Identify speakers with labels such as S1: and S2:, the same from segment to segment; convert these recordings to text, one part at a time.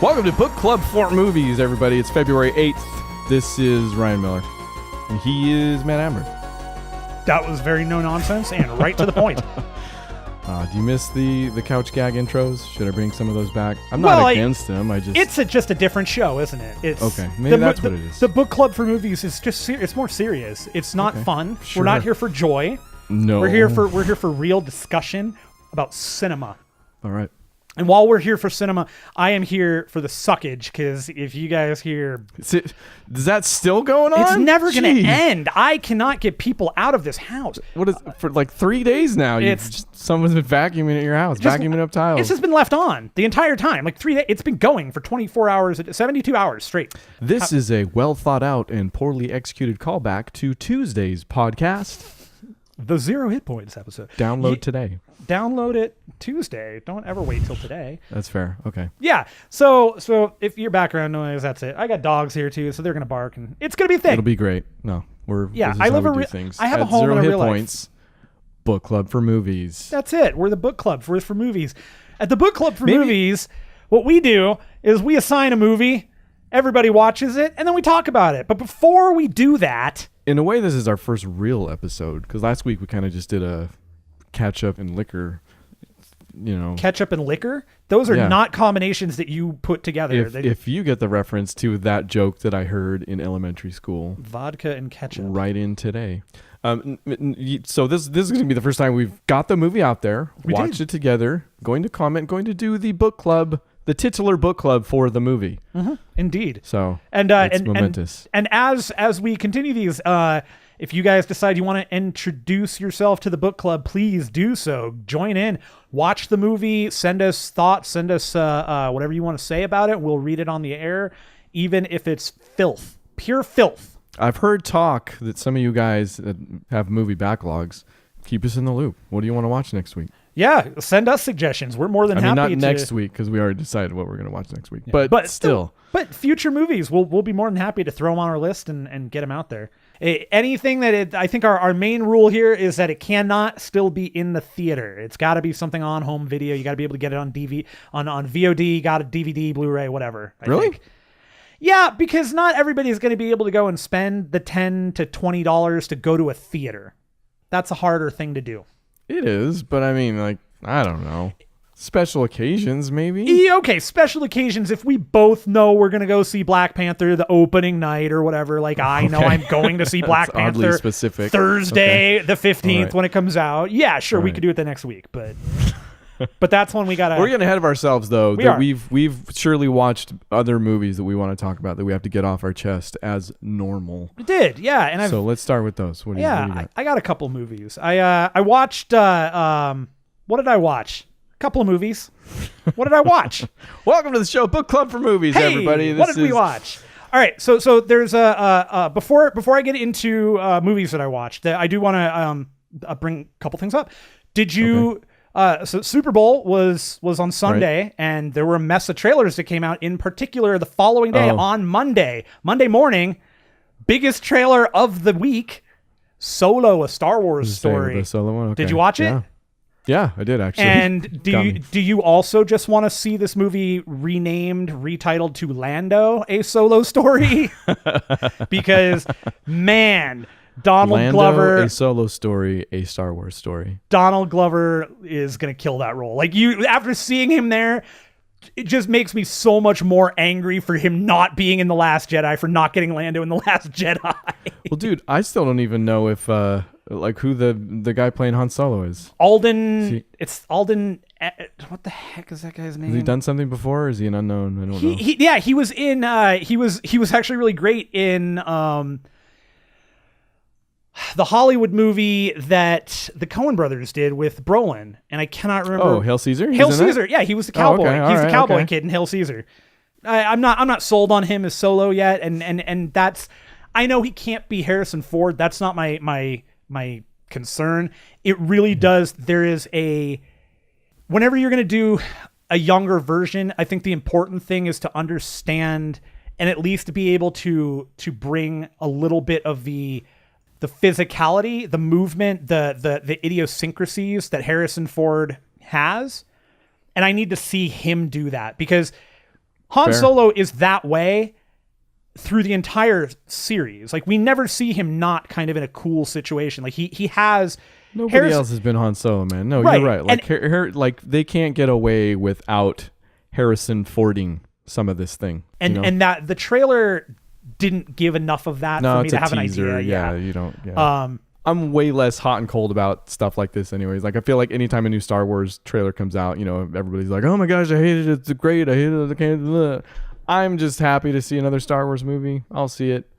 S1: Welcome to Book Club for Movies, everybody. It's February 8th. This is Ryan Miller. And he is Matt Amber.
S2: That was very no nonsense and right to the point.
S1: Do you miss the couch gag intros? Should I bring some of those back? I'm not against them.
S2: It's just a different show, isn't it? It's
S1: okay. Maybe that's what it is.
S2: The Book Club for Movies is just it's more serious. It's not fun.
S1: Sure.
S2: We're not here for joy.
S1: No.
S2: We're here for real discussion about cinema.
S1: All right.
S2: And while we're here for cinema, I am here for the suckage, because if you guys hear...
S1: Is that still going on?
S2: It's never going to end. I cannot get people out of this house.
S1: What is for like 3 days now? Someone's been vacuuming at your house, vacuuming up tiles.
S2: It's just been left on the entire time. Like 3 days. It's been going for 24 hours, 72 hours straight.
S1: This is a well thought out and poorly executed callback to Tuesday's podcast.
S2: The Zero Hit Points episode.
S1: Download today.
S2: Download it Tuesday. Don't ever wait till today.
S1: That's fair. Okay.
S2: Yeah. So if your background noise, that's it. I got dogs here too, so they're gonna bark, and it's gonna be a thing.
S1: It'll be great. No,
S2: I live I have a home in a real
S1: points. Life. Book Club for Movies.
S2: That's it. We're the book club for movies. At the Book Club for Movies, what we do is we assign a movie, everybody watches it, and then we talk about it. But before we do that,
S1: in a way, this is our first real episode, because last week we kind of just did a catch-up and liquor,
S2: Ketchup and liquor? Those are not combinations that you put together.
S1: If you get the reference to that joke that I heard in elementary school.
S2: Vodka and ketchup.
S1: Right in today. So this is going to be the first time we've got the movie out there, watched it together, going to comment, going to do the book club, the titular book club for the movie.
S2: Mm-hmm. Indeed.
S1: So it's momentous.
S2: And as we continue these, if you guys decide you want to introduce yourself to the book club, please do so. Join in, watch the movie, send us thoughts, send us whatever you want to say about it. We'll read it on the air, even if it's filth, pure filth.
S1: I've heard talk that some of you guys that have movie backlogs, keep us in the loop. What do you want to watch next week?
S2: Yeah, send us suggestions. We're more than happy to.
S1: Not next week, because we already decided what we're going to watch next week. Yeah. But still.
S2: But future movies, we'll be more than happy to throw them on our list and get them out there. Anything that I think our main rule here is that it cannot still be in the theater. It's got to be something on home video. You got to be able to get it on on VOD, got a DVD, Blu-ray, whatever. I think. Yeah, because not everybody's going to be able to go and spend the $10 to $20 to go to a theater. That's a harder thing to do.
S1: It is, but I mean, I don't know. Special occasions, maybe?
S2: Okay, special occasions. If we both know we're going to go see Black Panther the opening night or whatever, I know I'm going to see Black Panther
S1: oddly specific.
S2: Thursday the 15th when it comes out. Yeah, sure, we could do it the next week, but that's when we got to...
S1: We're getting ahead of ourselves, though. We've surely watched other movies that we want to talk about that we have to get off our chest as normal.
S2: We did, yeah.
S1: So let's start with those. What do you got?
S2: I got a couple movies. I watched... what did I watch? A couple of movies. What did I watch?
S1: Welcome to the show, Book Club for Movies, everybody.
S2: What did we watch? All right, so there's before I get into movies that I watched, I do want to bring a couple things up. Did you... So Super Bowl was on Sunday, and there were a mess of trailers that came out, in particular the following day on Monday morning. Biggest trailer of the week, Solo, a Star Wars story.
S1: The Solo one? Okay.
S2: Did you watch it?
S1: Yeah, I did actually.
S2: And do you also just want to see this movie retitled to Lando, a Solo story? Because, man... Donald Glover,
S1: a Solo story, a Star Wars story.
S2: Donald Glover is going to kill that role. After seeing him there, it just makes me so much more angry for him not being in The Last Jedi, for not getting Lando in The Last Jedi.
S1: Well, dude, I still don't even know if who the guy playing Han Solo is.
S2: Alden. It's Alden. What the heck is that guy's name?
S1: Has he done something before, or is he an unknown? I don't know.
S2: He was in. He was actually really great in. The Hollywood movie that the Coen brothers did with Brolin, and I cannot remember.
S1: Oh, Hail Caesar?
S2: Hail Caesar. Yeah, he was the cowboy. He's the cowboy kid in Hail Caesar. I'm not sold on him as Solo yet, and that's... I know he can't be Harrison Ford. That's not my concern. It really does. There is a... Whenever you're going to do a younger version, I think the important thing is to understand and at least be able to bring a little bit of the physicality, the movement, the idiosyncrasies that Harrison Ford has. And I need to see him do that, because Han Solo is that way through the entire series. Like, we never see him not kind of in a cool situation. Like, he has...
S1: Nobody else has been Han Solo, man. No, you're right. Like, like they can't get away without Harrison Fording some of this thing.
S2: And that the trailer didn't give enough of that for me to have
S1: teaser.
S2: an idea.
S1: Yeah, you don't. Yeah. I'm way less hot and cold about stuff like this anyways. Like, I feel like anytime a new Star Wars trailer comes out, everybody's like, oh my gosh, I hate it. It's great. I hate it. I can't. I'm just happy to see another Star Wars movie. I'll see it.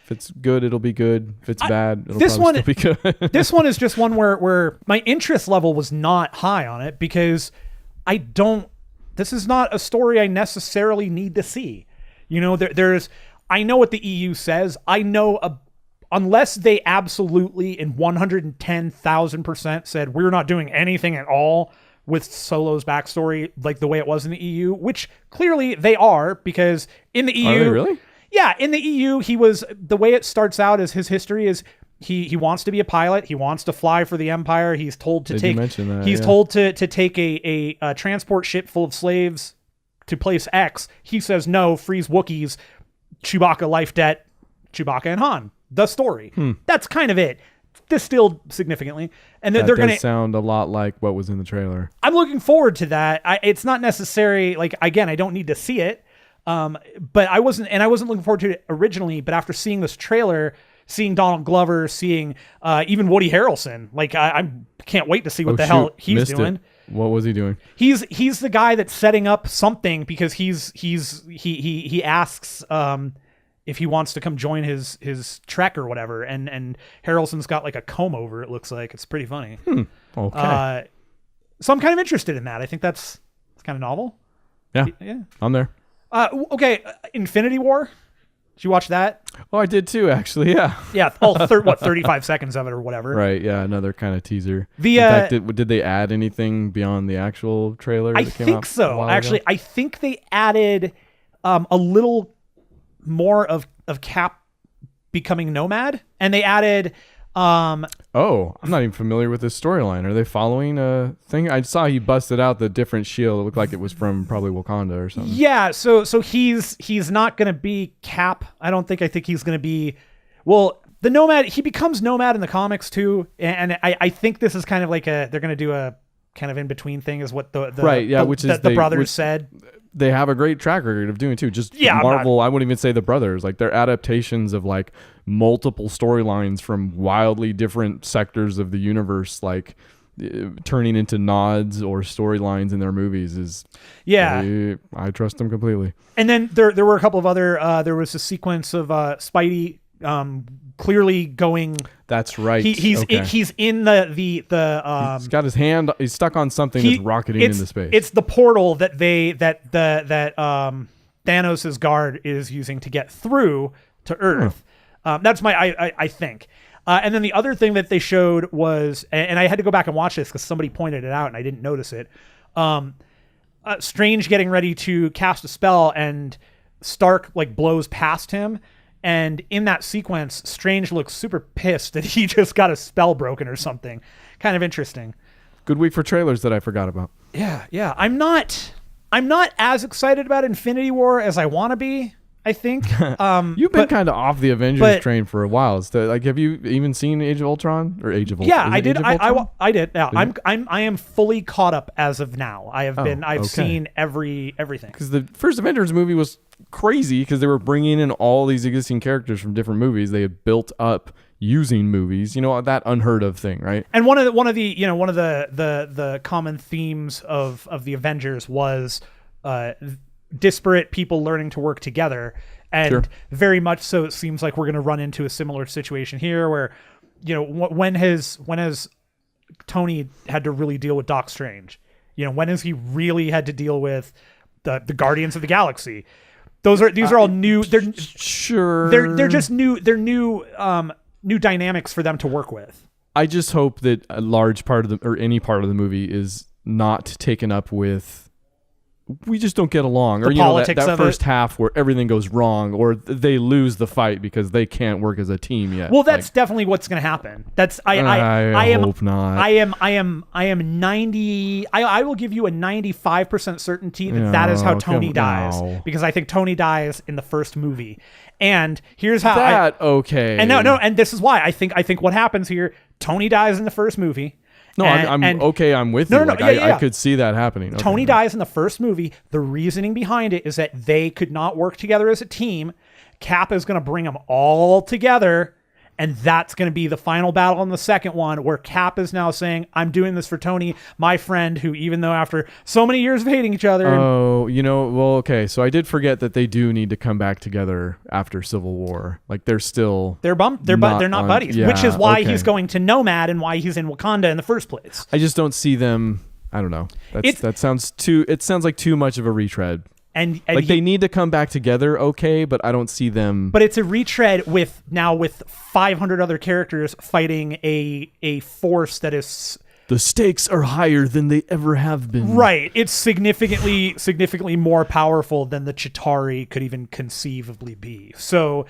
S1: If it's good, it'll be good. If it's bad, it'll probably still be good.
S2: This one is just one where my interest level was not high on it because this is not a story I necessarily need to see. I know what the EU says. I know unless they absolutely in 110,000% said we're not doing anything at all with Solo's backstory like the way it was in the EU, which clearly they are, because in the EU...
S1: Are they really?
S2: Yeah, in the EU, the way it starts out is his history is he wants to be a pilot. He wants to fly for the Empire. He's told to take a transport ship full of slaves to place X. He says no, frees Wookiees, Chewbacca life debt, Chewbacca and Han. The story. That's kind of it. Distilled significally. And they're going to
S1: sound a lot like what was in the trailer.
S2: I'm looking forward to that. It's not necessary, like, again, I don't need to see it. But I wasn't looking forward to it originally, but after seeing this trailer, seeing Donald Glover, seeing even Woody Harrelson, like I can't wait to see what the hell he's doing.
S1: What was he doing?
S2: He's the guy that's setting up something because he asks if he wants to come join his trek or whatever, and Harrelson's got like a comb over, it looks like. It's pretty funny.
S1: Okay.
S2: So I'm kind of interested in that. I think it's kind of novel.
S1: Yeah. I'm there.
S2: Okay, Infinity War. Did you watch that?
S1: Oh, I did too, actually. Yeah.
S2: Yeah. 35 seconds of it or whatever.
S1: Right. Yeah. Another kind of teaser. In fact, did they add anything beyond the actual trailer?
S2: I think so. Actually, I think they added a little more of Cap becoming Nomad, and they added. I'm not even familiar with this storyline. Are they following a thing? I saw he busted out the different shield. It looked like it was from probably Wakanda or something. Yeah, so he's not going to be Cap. I think he's going to be, well, the Nomad. He becomes Nomad in the comics too, and I think this is kind of like they're going to do a kind of in between thing, is what the brothers said.
S1: They have a great track record of doing too. Marvel, I wouldn't even say the brothers. Like, they're adaptations of like multiple storylines from wildly different sectors of the universe, like turning into nods or storylines in their movies is. Yeah, I trust them completely.
S2: And then there were a couple of other. There was a sequence of Spidey clearly going.
S1: That's right.
S2: He's in the
S1: he's got his hand. He's stuck on something that's rocketing into space.
S2: It's the portal that Thanos' guard is using to get through to Earth. That's I think. And then the other thing that they showed was, and I had to go back and watch this because somebody pointed it out and I didn't notice it. Strange getting ready to cast a spell, and Stark like blows past him. And in that sequence, Strange looks super pissed that he just got a spell broken or something. Kind of interesting.
S1: Good week for trailers that I forgot about.
S2: Yeah. I'm not as excited about Infinity War as I want to be, I think.
S1: You've been kind of off the Avengers train for a while. So, like, have you even seen Age of Ultron or Age of Ultron?
S2: Yeah, I did. I did. Yeah, I am fully caught up as of now. I've seen everything.
S1: Because the first Avengers movie was crazy because they were bringing in all these existing characters from different movies they had built up using movies, that unheard of thing, right?
S2: And one of the common themes of the Avengers was disparate people learning to work together, and very much so it seems like we're going to run into a similar situation here where when has Tony had to really deal with Doc Strange? When has he really had to deal with the Guardians of the Galaxy? These are all new. They're just new. They're new dynamics for them to work with.
S1: I just hope that a large part of any part of the movie is not taken up with we just don't get along, or that first half where everything goes wrong, or they lose the fight because they can't work as a team yet.
S2: Well, that's definitely what's going to happen. That's I
S1: hope not.
S2: I am 90. I will give you a 95% certainty that is how Tony dies, because I think Tony dies in the first movie. And here's how
S1: okay.
S2: And no, and this is why I think what happens here. Tony dies in the first movie.
S1: No, I'm okay. I'm with you. I could see that happening. Okay,
S2: Tony dies in the first movie. The reasoning behind it is that they could not work together as a team. Cap is going to bring them all together, and that's going to be the final battle in the second one, where Cap is now saying, I'm doing this for Tony, my friend, who, even though after so many years of hating each other...
S1: okay. So I did forget that they do need to come back together after Civil War. Like, they're still...
S2: They're not buddies, which is why he's going to Nomad and why he's in Wakanda in the first place.
S1: I just don't see them... I don't know. It sounds like too much of a retread. And they need to come back together, okay, but I don't see them.
S2: But it's a retread with 500 other characters fighting a force that is...
S1: The stakes are higher than they ever have been.
S2: Right. It's significantly more powerful than the Chitauri could even conceivably be. So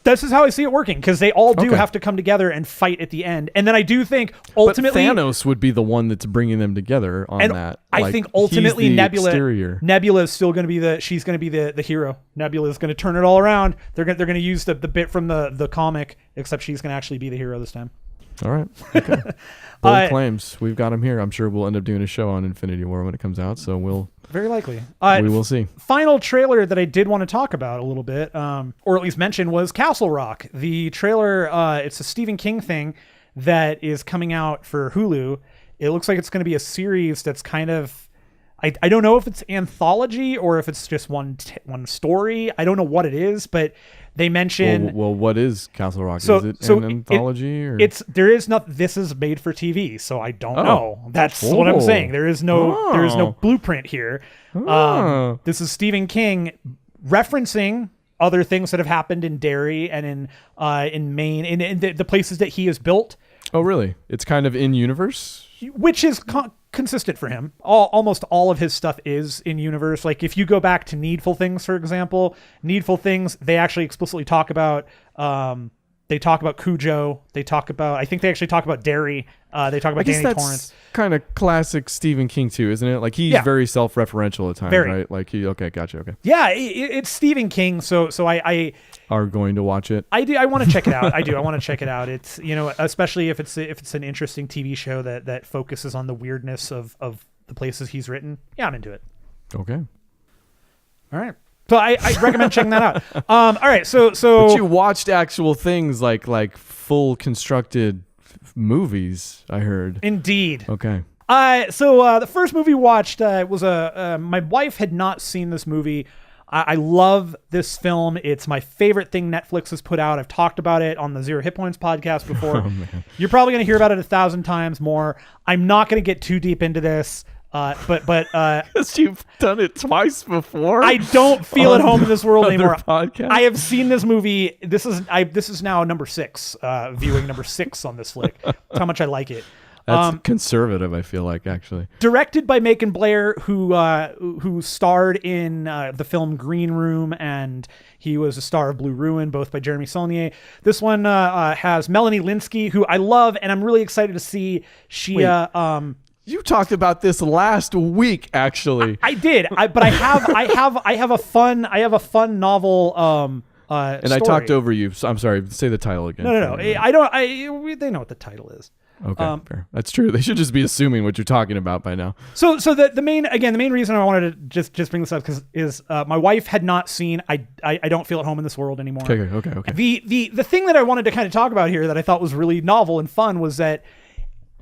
S2: this is how I see it working, because they all do have to come together and fight at the end. And then I do think ultimately...
S1: But Thanos would be the one that's bringing them together on that.
S2: I think ultimately Nebula is still going to be the hero. Nebula is going to turn it all around. They're going to use the bit from the comic, except she's going to actually be the hero this time.
S1: All right. Okay. Bold claims. We've got him here. I'm sure we'll end up doing a show on Infinity War when it comes out, so we'll...
S2: Very likely.
S1: We will see.
S2: Final trailer that I did want to talk about a little bit, or at least mention, was Castle Rock. The trailer, it's a Stephen King thing that is coming out for Hulu. It looks like it's going to be a series that's kind of... I don't know if it's anthology or if it's just one story. I don't know what it is, but they mention...
S1: Well, what is Castle Rock? Is it an anthology?
S2: This is made for TV, so I don't know. That's what I'm saying. There is no blueprint here. This is Stephen King referencing other things that have happened in Derry and in Maine, in the places that he has built.
S1: Oh, really? It's kind of in universe?
S2: Which is consistent for him. Almost all of his stuff is in universe. Like, if you go back to Needful Things, for example, Needful Things, they actually explicitly talk about Cujo. I think they actually talk about Derry. They talk about Danny Torrance.
S1: Kind of classic Stephen King too, isn't it? Like, he's very self-referential at times, right? Like, gotcha. Okay.
S2: Yeah, it's Stephen King. So I
S1: are going to watch it.
S2: I do. I want to check it out. I want to check it out. It's, especially if it's an interesting TV show that focuses on the weirdness of the places he's written. Yeah, I'm into it.
S1: Okay.
S2: All right. So I recommend checking that out. All right. So
S1: but you watched actual things like full constructed movies, I heard.
S2: Indeed.
S1: Okay.
S2: So the first movie we watched was my wife had not seen this movie. I love this film. It's my favorite thing Netflix has put out. I've talked about it on the Zero Hit Points podcast before. Oh, man. You're probably going to hear about it 1,000 times more. I'm not going to get too deep into this. But
S1: because you've done it twice before.
S2: I don't feel at home in this world anymore.
S1: Podcasts.
S2: I have seen this movie. This is now number 6, viewing number 6 on this flick. That's how much I like it.
S1: That's conservative, I feel like, actually.
S2: Directed by Macon Blair, who starred in the film Green Room, and he was a star of Blue Ruin, both by Jeremy Saulnier. This one has Melanie Linsky, who I love, and I'm really excited to see.
S1: You talked about this last week, actually.
S2: I did, but I have a fun novel.
S1: And
S2: story.
S1: I talked over you. So I'm sorry. Say the title again.
S2: No. I don't. They know what the title is.
S1: Okay, fair. That's true. They should just be assuming what you're talking about by now.
S2: So the main reason I wanted to just bring this up is my wife had not seen. I don't feel at home in this world anymore.
S1: Okay.
S2: The thing that I wanted to kind of talk about here that I thought was really novel and fun was that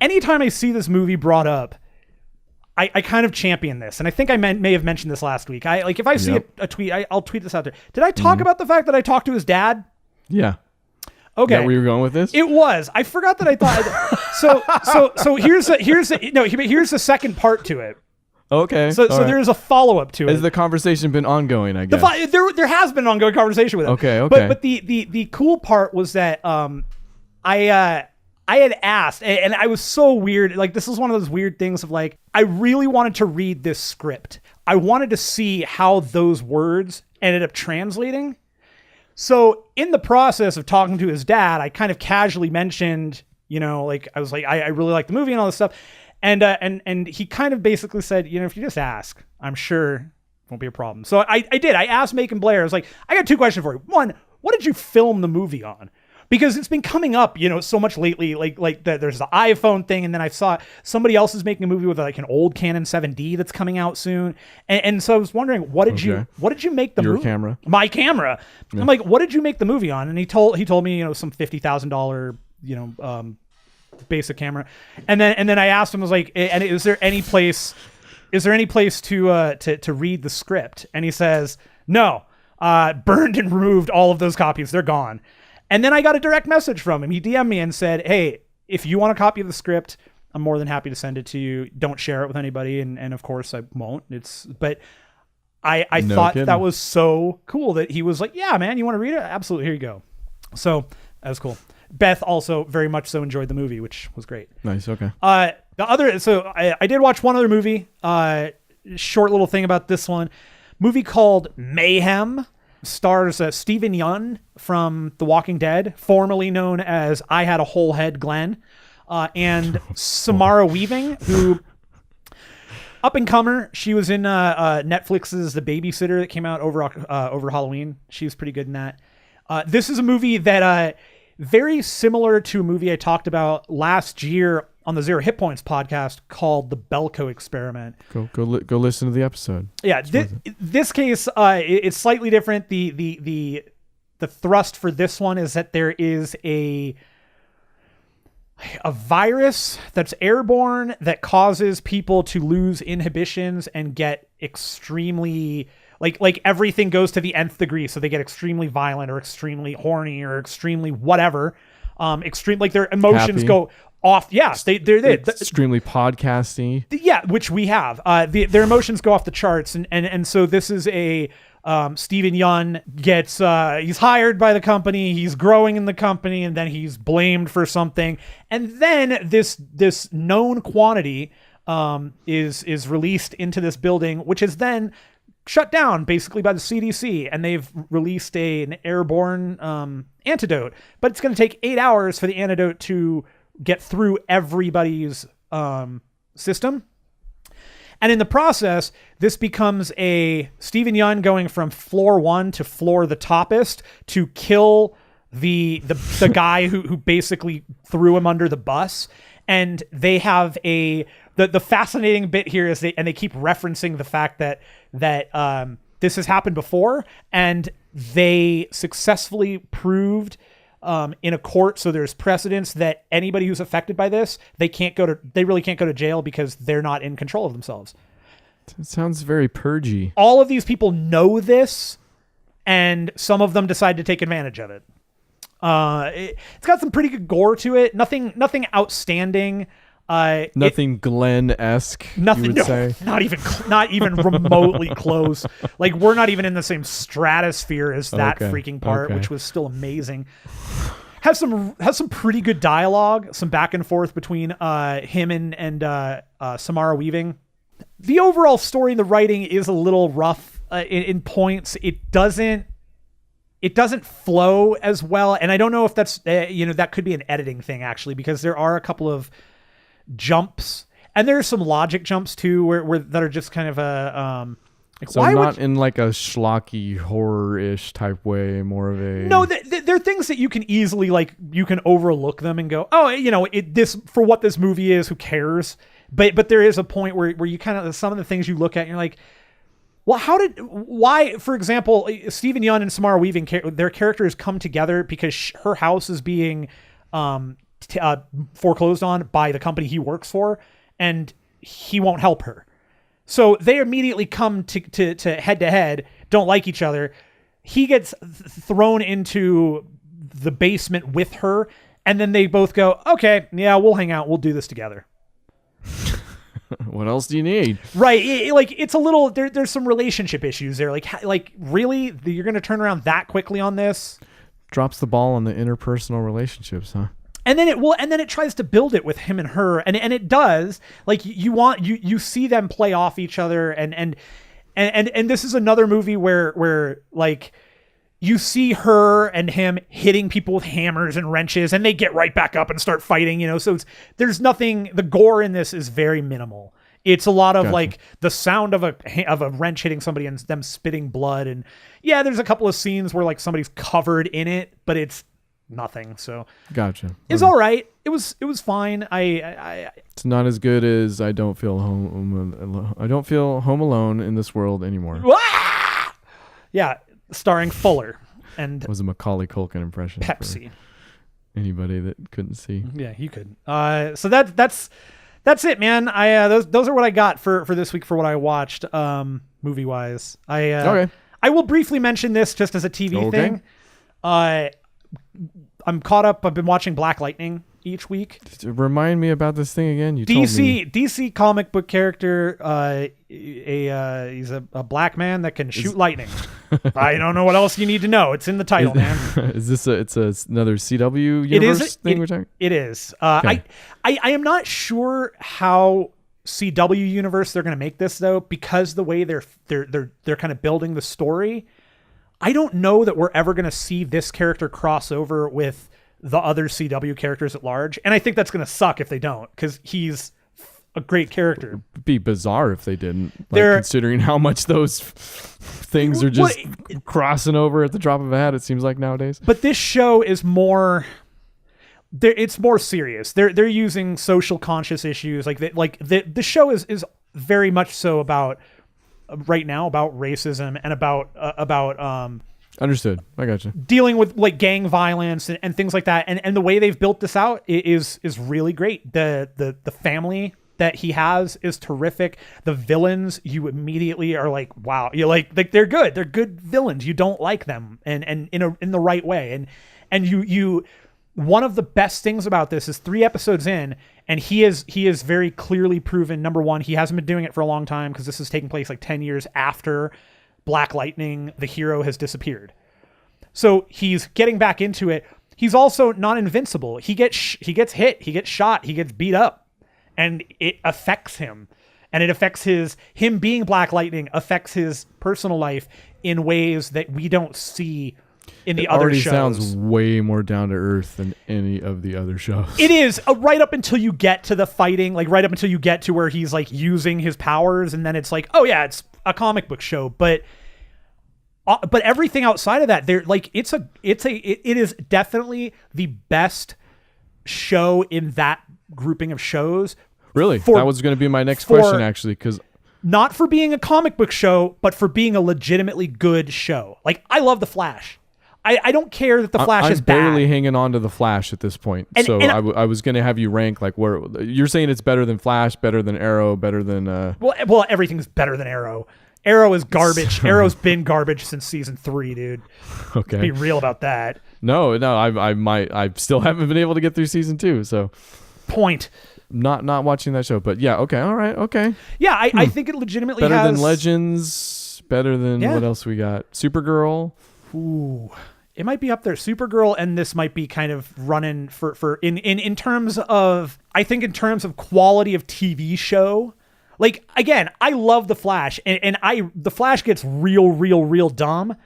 S2: anytime I see this movie brought up, I kind of champion this, and I think I may have mentioned this last week. If I see a tweet, I'll tweet this out there. Did I talk about the fact that I talked to his dad?
S1: Yeah.
S2: Okay.
S1: Is that where you're going with this?
S2: It was. I forgot that I thought. So here's the second part to it.
S1: Okay.
S2: So there's a follow up to it.
S1: Has the conversation been ongoing? I guess
S2: there has been an ongoing conversation with him.
S1: Okay.
S2: But the cool part was that I I had asked, and I was so weird. Like, this is one of those weird things of like, I really wanted to read this script. I wanted to see how those words ended up translating. So in the process of talking to his dad, I kind of casually mentioned, you know, like, I was like, I really like the movie and all this stuff. And he kind of basically said, you know, if you just ask, I'm sure it won't be a problem. So I did. I asked Macon Blair. I was like, I got 2 questions for you. One, what did you film the movie on? Because it's been coming up, you know, so much lately, like there's the iPhone thing, and then I saw somebody else is making a movie with like an old Canon 7D that's coming out soon, and so I was wondering, what did you make the movie? Your camera, my camera. Yeah. I'm like, what did you make the movie on? And he told me, you know, some $50,000, you know, basic camera, and then I asked him, I was like, and is there any place to read the script? And he says, no, burned and removed all of those copies, they're gone. And then I got a direct message from him. He DM'd me and said, hey, if you want a copy of the script, I'm more than happy to send it to you. Don't share it with anybody. And of course I won't. But I no thought kidding. That was so cool that he was like, yeah, man, you want to read it? Absolutely. Here you go. So that was cool. Beth also very much so enjoyed the movie, which was great.
S1: Nice. Okay.
S2: I did watch one other movie, short little thing about this one, movie called Mayhem. Stars Steven Yeun from The Walking Dead, formerly known as I Had a Whole Head Glenn, and Samara Weaving, who up and comer. She was in Netflix's The Babysitter that came out over Halloween. She was pretty good in that. This is a movie that very similar to a movie I talked about last year on the Zero Hit Points podcast called The Belko Experiment.
S1: Go listen to the episode.
S2: Yeah, this case it's slightly different. The thrust for this one is that there is a virus that's airborne that causes people to lose inhibitions and get extremely like everything goes to the nth degree, so they get extremely violent or extremely horny or extremely whatever. Extreme, like their emotions go off. Yes, they're
S1: extremely podcasty.
S2: Yeah, which we have. Their emotions go off the charts, and so this is a Steven Yeun gets he's hired by the company, he's growing in the company, and then he's blamed for something, and then this known quantity is released into this building, which is then shut down basically by the CDC, and they've released an airborne antidote, but it's going to take 8 hours for the antidote to get through everybody's system. And in the process, this becomes a Steven Yeun going from floor 1 to floor the toppest to kill the guy who basically threw him under the bus. And they have the fascinating bit here is they keep referencing the fact that this has happened before, and they successfully proved in a court, so there's precedence that anybody who's affected by this, they really can't go to jail because they're not in control of themselves.
S1: It sounds very purgy.
S2: All of these people know this, and some of them decide to take advantage of it. It's got some pretty good gore to it. Nothing outstanding.
S1: Nothing Glenn-esque.
S2: Nothing.
S1: You would say.
S2: Not even remotely close. Like, we're not even in the same stratosphere as that freaking part, which was still amazing. Has some pretty good dialogue, some back and forth between him and Samara Weaving. The overall story and the writing is a little rough in points. It doesn't flow as well, and I don't know if that's that could be an editing thing actually, because there are a couple of jumps, and there's some logic jumps too where that are just kind of
S1: so not in like a schlocky horror-ish type way, more of a
S2: there are things that you can easily you can overlook them and go, oh, this for what this movie is, who cares? But there is a point where you kind of, some of the things you look at and you're like, well, why, for example, Steven Yeun and Samara Weaving, their characters come together because her house is being foreclosed on by the company he works for, and he won't help her. So they immediately come to head to head, don't like each other. He gets thrown into the basement with her, and then they both go, okay, yeah, we'll hang out. We'll do this together.
S1: What else do you need?
S2: Right. It's a little, there's some relationship issues there. Like really, you're going to turn around that quickly on this?
S1: Drops the ball on the interpersonal relationships, huh?
S2: And then it tries to build it with him and her, and it does. Like you see them play off each other, and this is another movie where like you see her and him hitting people with hammers and wrenches, and they get right back up and start fighting. So there's nothing. The gore in this is very minimal. It's a lot of like the sound of a wrench hitting somebody and them spitting blood, and yeah, there's a couple of scenes where like somebody's covered in it, but it's nothing. So
S1: gotcha.
S2: It's all right. It was fine.
S1: It's not as good as I don't feel home alone in this world anymore.
S2: Yeah, starring Fuller and
S1: it was a Macaulay Culkin impression.
S2: Pepsi.
S1: Anybody that couldn't see.
S2: Yeah, you could. So that's it, man. Those are what I got for this week for what I watched movie wise. I will briefly mention this just as a TV thing. I'm caught up. I've been watching Black Lightning each week.
S1: Remind me about this thing again. You told me.
S2: DC comic book character. He's a black man that can shoot lightning. I don't know what else you need to know. It's in the title, man.
S1: Is this another CW universe thing we're talking?
S2: It is. Okay. I am not sure how CW universe they're going to make this though, because the way they're kind of building the story. I don't know that we're ever going to see this character cross over with the other CW characters at large. And I think that's going to suck if they don't, because he's a great character.
S1: It'd be bizarre if they didn't, considering how much those things are just crossing over at the drop of a hat, it seems like nowadays.
S2: But this show is more... it's more serious. They're using social conscious issues. The show is very much so about... right now about racism and about
S1: understood. I got you.
S2: Dealing with like gang violence and things like that. And the way they've built this out is really great. The family that he has is terrific. The villains, you immediately are like, wow, you're like they're good. They're good villains. You don't like them and in the right way. And you one of the best things about this is 3 episodes in, and he is very clearly proven, number one, he hasn't been doing it for a long time because this is taking place like 10 years after Black Lightning, the hero, has disappeared. So he's getting back into it. He's also not invincible. He gets hit, he gets shot, he gets beat up, and it affects him. And it affects him being Black Lightning affects his personal life in ways that we don't see in the other shows. It already
S1: sounds way more down to earth than any of the other shows.
S2: It is right up until you get to the fighting, like right up until you get to where he's like using his powers, and then it's like, oh yeah, it's a comic book show. But everything outside of that, they're like, it is definitely the best show in that grouping of shows.
S1: Really, that was going to be my next question, actually, because.
S2: Not for being a comic book show, but for being a legitimately good show. Like, I love The Flash. I don't care that The Flash is bad.
S1: I'm barely hanging on to The Flash at this point. I was going to have you rank, like, where you're saying it's better than Flash, better than Arrow, better than...
S2: Well, everything's better than Arrow. Arrow is garbage. Arrow's been garbage since season 3, dude.
S1: Okay.
S2: Be real about that.
S1: No, I still haven't been able to get through season 2, so...
S2: Point.
S1: Not watching that show, but yeah, okay, all right, okay.
S2: Yeah, I think it legitimately
S1: better
S2: has...
S1: than Legends, better than what else we got? Supergirl.
S2: Ooh, it might be up there. Supergirl, and this might be kind of running for in terms of, I think in terms of quality of TV show. Like, again, I love The Flash, and The Flash gets real dumb.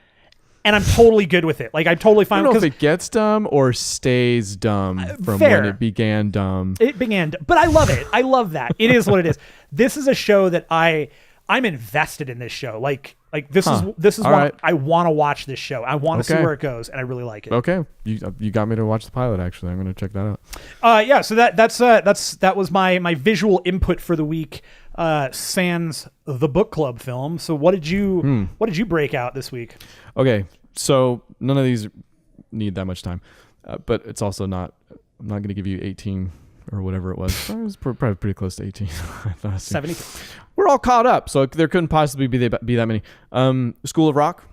S2: And I'm totally good with it. Like, I'm totally fine.
S1: I don't know if it gets dumb or stays dumb from when it began dumb.
S2: It began, but I love it. I love that. It is what it is. This is a show that I'm invested in. This show, like this is why right. I want to watch this show. I want to see where it goes, and I really like it.
S1: Okay, you got me to watch the pilot. Actually, I'm going to check that
S2: out. Yeah. So that was my visual input for the week. Sans the book club film. So what did you break out this week?
S1: Okay, so none of these need that much time, but it's also not. I'm not going to give you 18 or whatever it was. It was probably pretty close to 18.
S2: 70.
S1: We're all caught up, so there couldn't possibly be that many. School of Rock,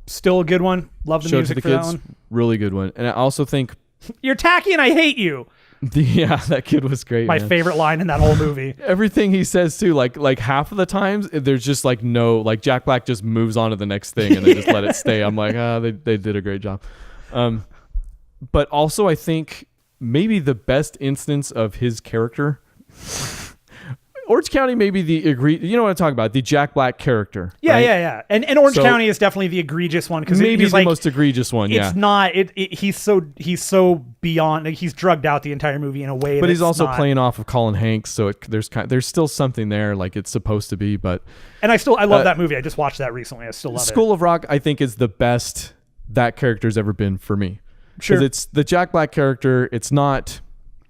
S2: still a good one. Love the music for that one.
S1: Really good one, and I also think
S2: you're tacky and I hate you.
S1: Yeah, that kid was great.
S2: My favorite line in that whole movie.
S1: Everything he says too, like half of the times there's just like no, like Jack Black just moves on to the next thing and they just let it stay. I'm like, they did a great job. But also I think maybe the best instance of his character. Orange County may be the you know what I'm talking about, the Jack Black character.
S2: Yeah,
S1: right?
S2: yeah. And Orange County is definitely the egregious one, because
S1: maybe
S2: he's
S1: the most egregious one.
S2: It's not. He's so beyond. Like, he's drugged out the entire movie in a way.
S1: But he's also playing off of Colin Hanks, so there's still something there, like it's supposed to be. But
S2: I love that movie. I just watched that recently. I still love it.
S1: School of Rock, I think, is the best that character's ever been for me.
S2: Sure,
S1: because it's the Jack Black character. It's not.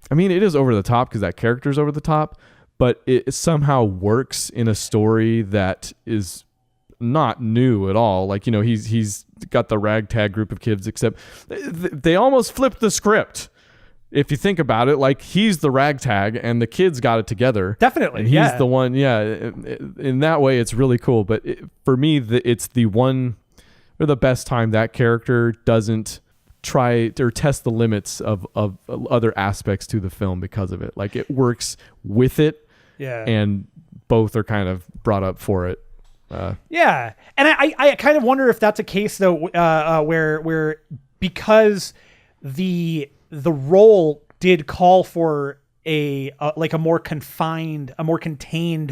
S1: I mean, it is over the top because that character's over the top. But it somehow works in a story that is not new at all. Like, he's got the ragtag group of kids, except they almost flipped the script. If you think about it, like, he's the ragtag and the kids got it together.
S2: Definitely.
S1: And he's the one. Yeah. In that way, it's really cool. But for me, it's the one or the best time that character doesn't try or test the limits of other aspects to the film because of it. Like, it works with it.
S2: Yeah.
S1: And both are kind of brought up for it.
S2: Yeah. And I kind of wonder if that's a case, though, where because the role did call for a more contained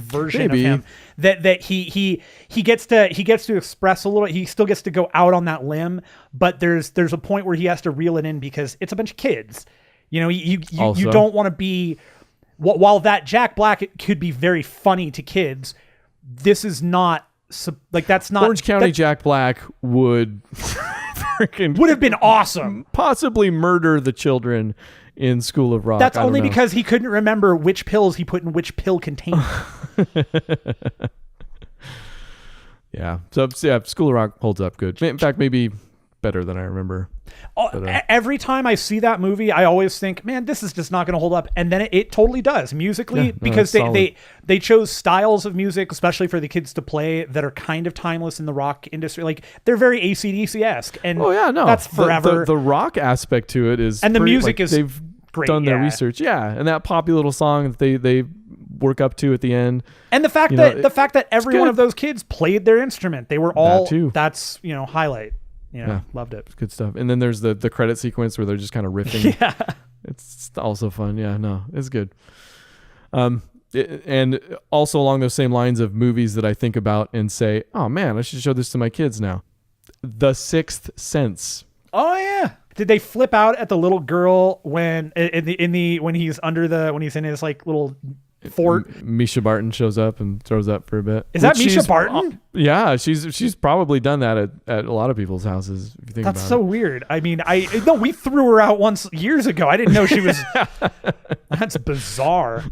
S2: version of him, that he gets to express a little. He still gets to go out on that limb, but there's a point where he has to reel it in because it's a bunch of kids. You don't want to be. While that Jack Black could be very funny to kids, this is not that's not.
S1: Orange County Jack Black would
S2: have been awesome.
S1: Possibly murder the children in School of Rock.
S2: That's only because he couldn't remember which pills he put in which pill container.
S1: Yeah. So yeah, School of Rock holds up good. In fact, maybe better than I remember.
S2: Every time I see that movie, I always think, man, this is just not going to hold up. And then it totally does musically, because they chose styles of music, especially for the kids to play, that are kind of timeless in the rock industry. Like, they're very AC/DC-esque. And that's forever.
S1: The rock aspect to it is,
S2: and the music is
S1: they've
S2: great,
S1: done their research. Yeah. And that poppy little song that they work up to at the end.
S2: And the fact that every one of those kids played their instrument, they were all, that's, highlight. Yeah, loved it.
S1: It's good stuff. And then there's the credit sequence where they're just kind of riffing.
S2: Yeah.
S1: It's also fun. Yeah, no, it's good. And also along those same lines of movies that I think about and say, oh man, I should show this to my kids now. The Sixth Sense.
S2: Oh yeah. Did they flip out at the little girl when when he's in his like little fort?
S1: Misha Barton shows up and throws up for a bit.
S2: Is that Misha Barton?
S1: Yeah, she's probably done that at a lot of people's houses. If you think
S2: that's so weird. I mean, we threw her out once years ago. I didn't know she was. That's bizarre.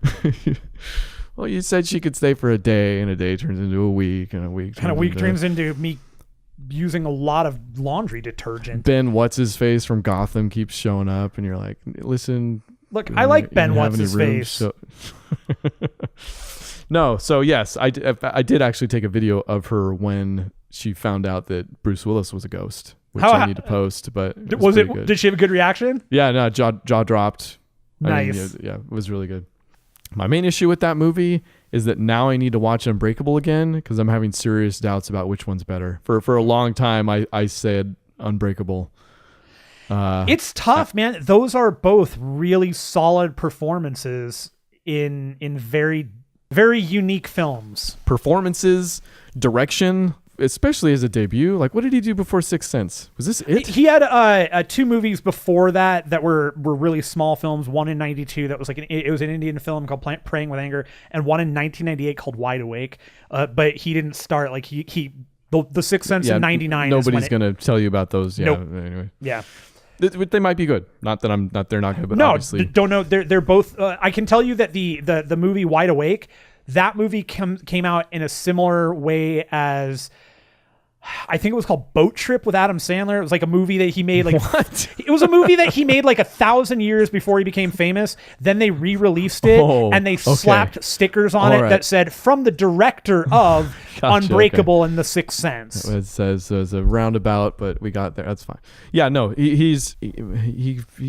S1: Well, you said she could stay for a day, and a day turns into a week, and a week
S2: turns into me using a lot of laundry detergent.
S1: Ben, what's his face from Gotham keeps showing up, and you're like, listen.
S2: Look, I like Ben what's his face.
S1: No, so yes, I did actually take a video of her when she found out that Bruce Willis was a ghost, which I need to post. But
S2: did she have a good reaction?
S1: Yeah, no, jaw dropped.
S2: Nice.
S1: Yeah, it was really good. My main issue with that movie is that now I need to watch Unbreakable again because I'm having serious doubts about which one's better. For a long time, I said Unbreakable.
S2: It's tough, man. Those are both really solid performances in very, very unique films.
S1: Performances, direction, especially as a debut. Like, what did he do before Sixth Sense? Was this it?
S2: He had 2 movies before that were really small films. One in '92 that was it was an Indian film called Praying with Anger, and one in 1998 called Wide Awake. But he didn't start the Sixth Sense in '99.
S1: Nobody's gonna tell you about those. Yeah.
S2: Nope.
S1: Anyway.
S2: Yeah.
S1: They might be good. Not that they're not good, but
S2: no,
S1: obviously
S2: don't know. They're both. I can tell you that the movie Wide Awake, that movie came out in a similar way as I think it was called Boat Trip with Adam Sandler. It was like a movie that he made
S1: what?
S2: It was a movie that he made 1,000 years before he became famous. Then they re-released it and they slapped stickers on it that said from the director of Unbreakable and The Sixth Sense.
S1: It says there's a roundabout, but we got there. That's fine. Yeah, no, he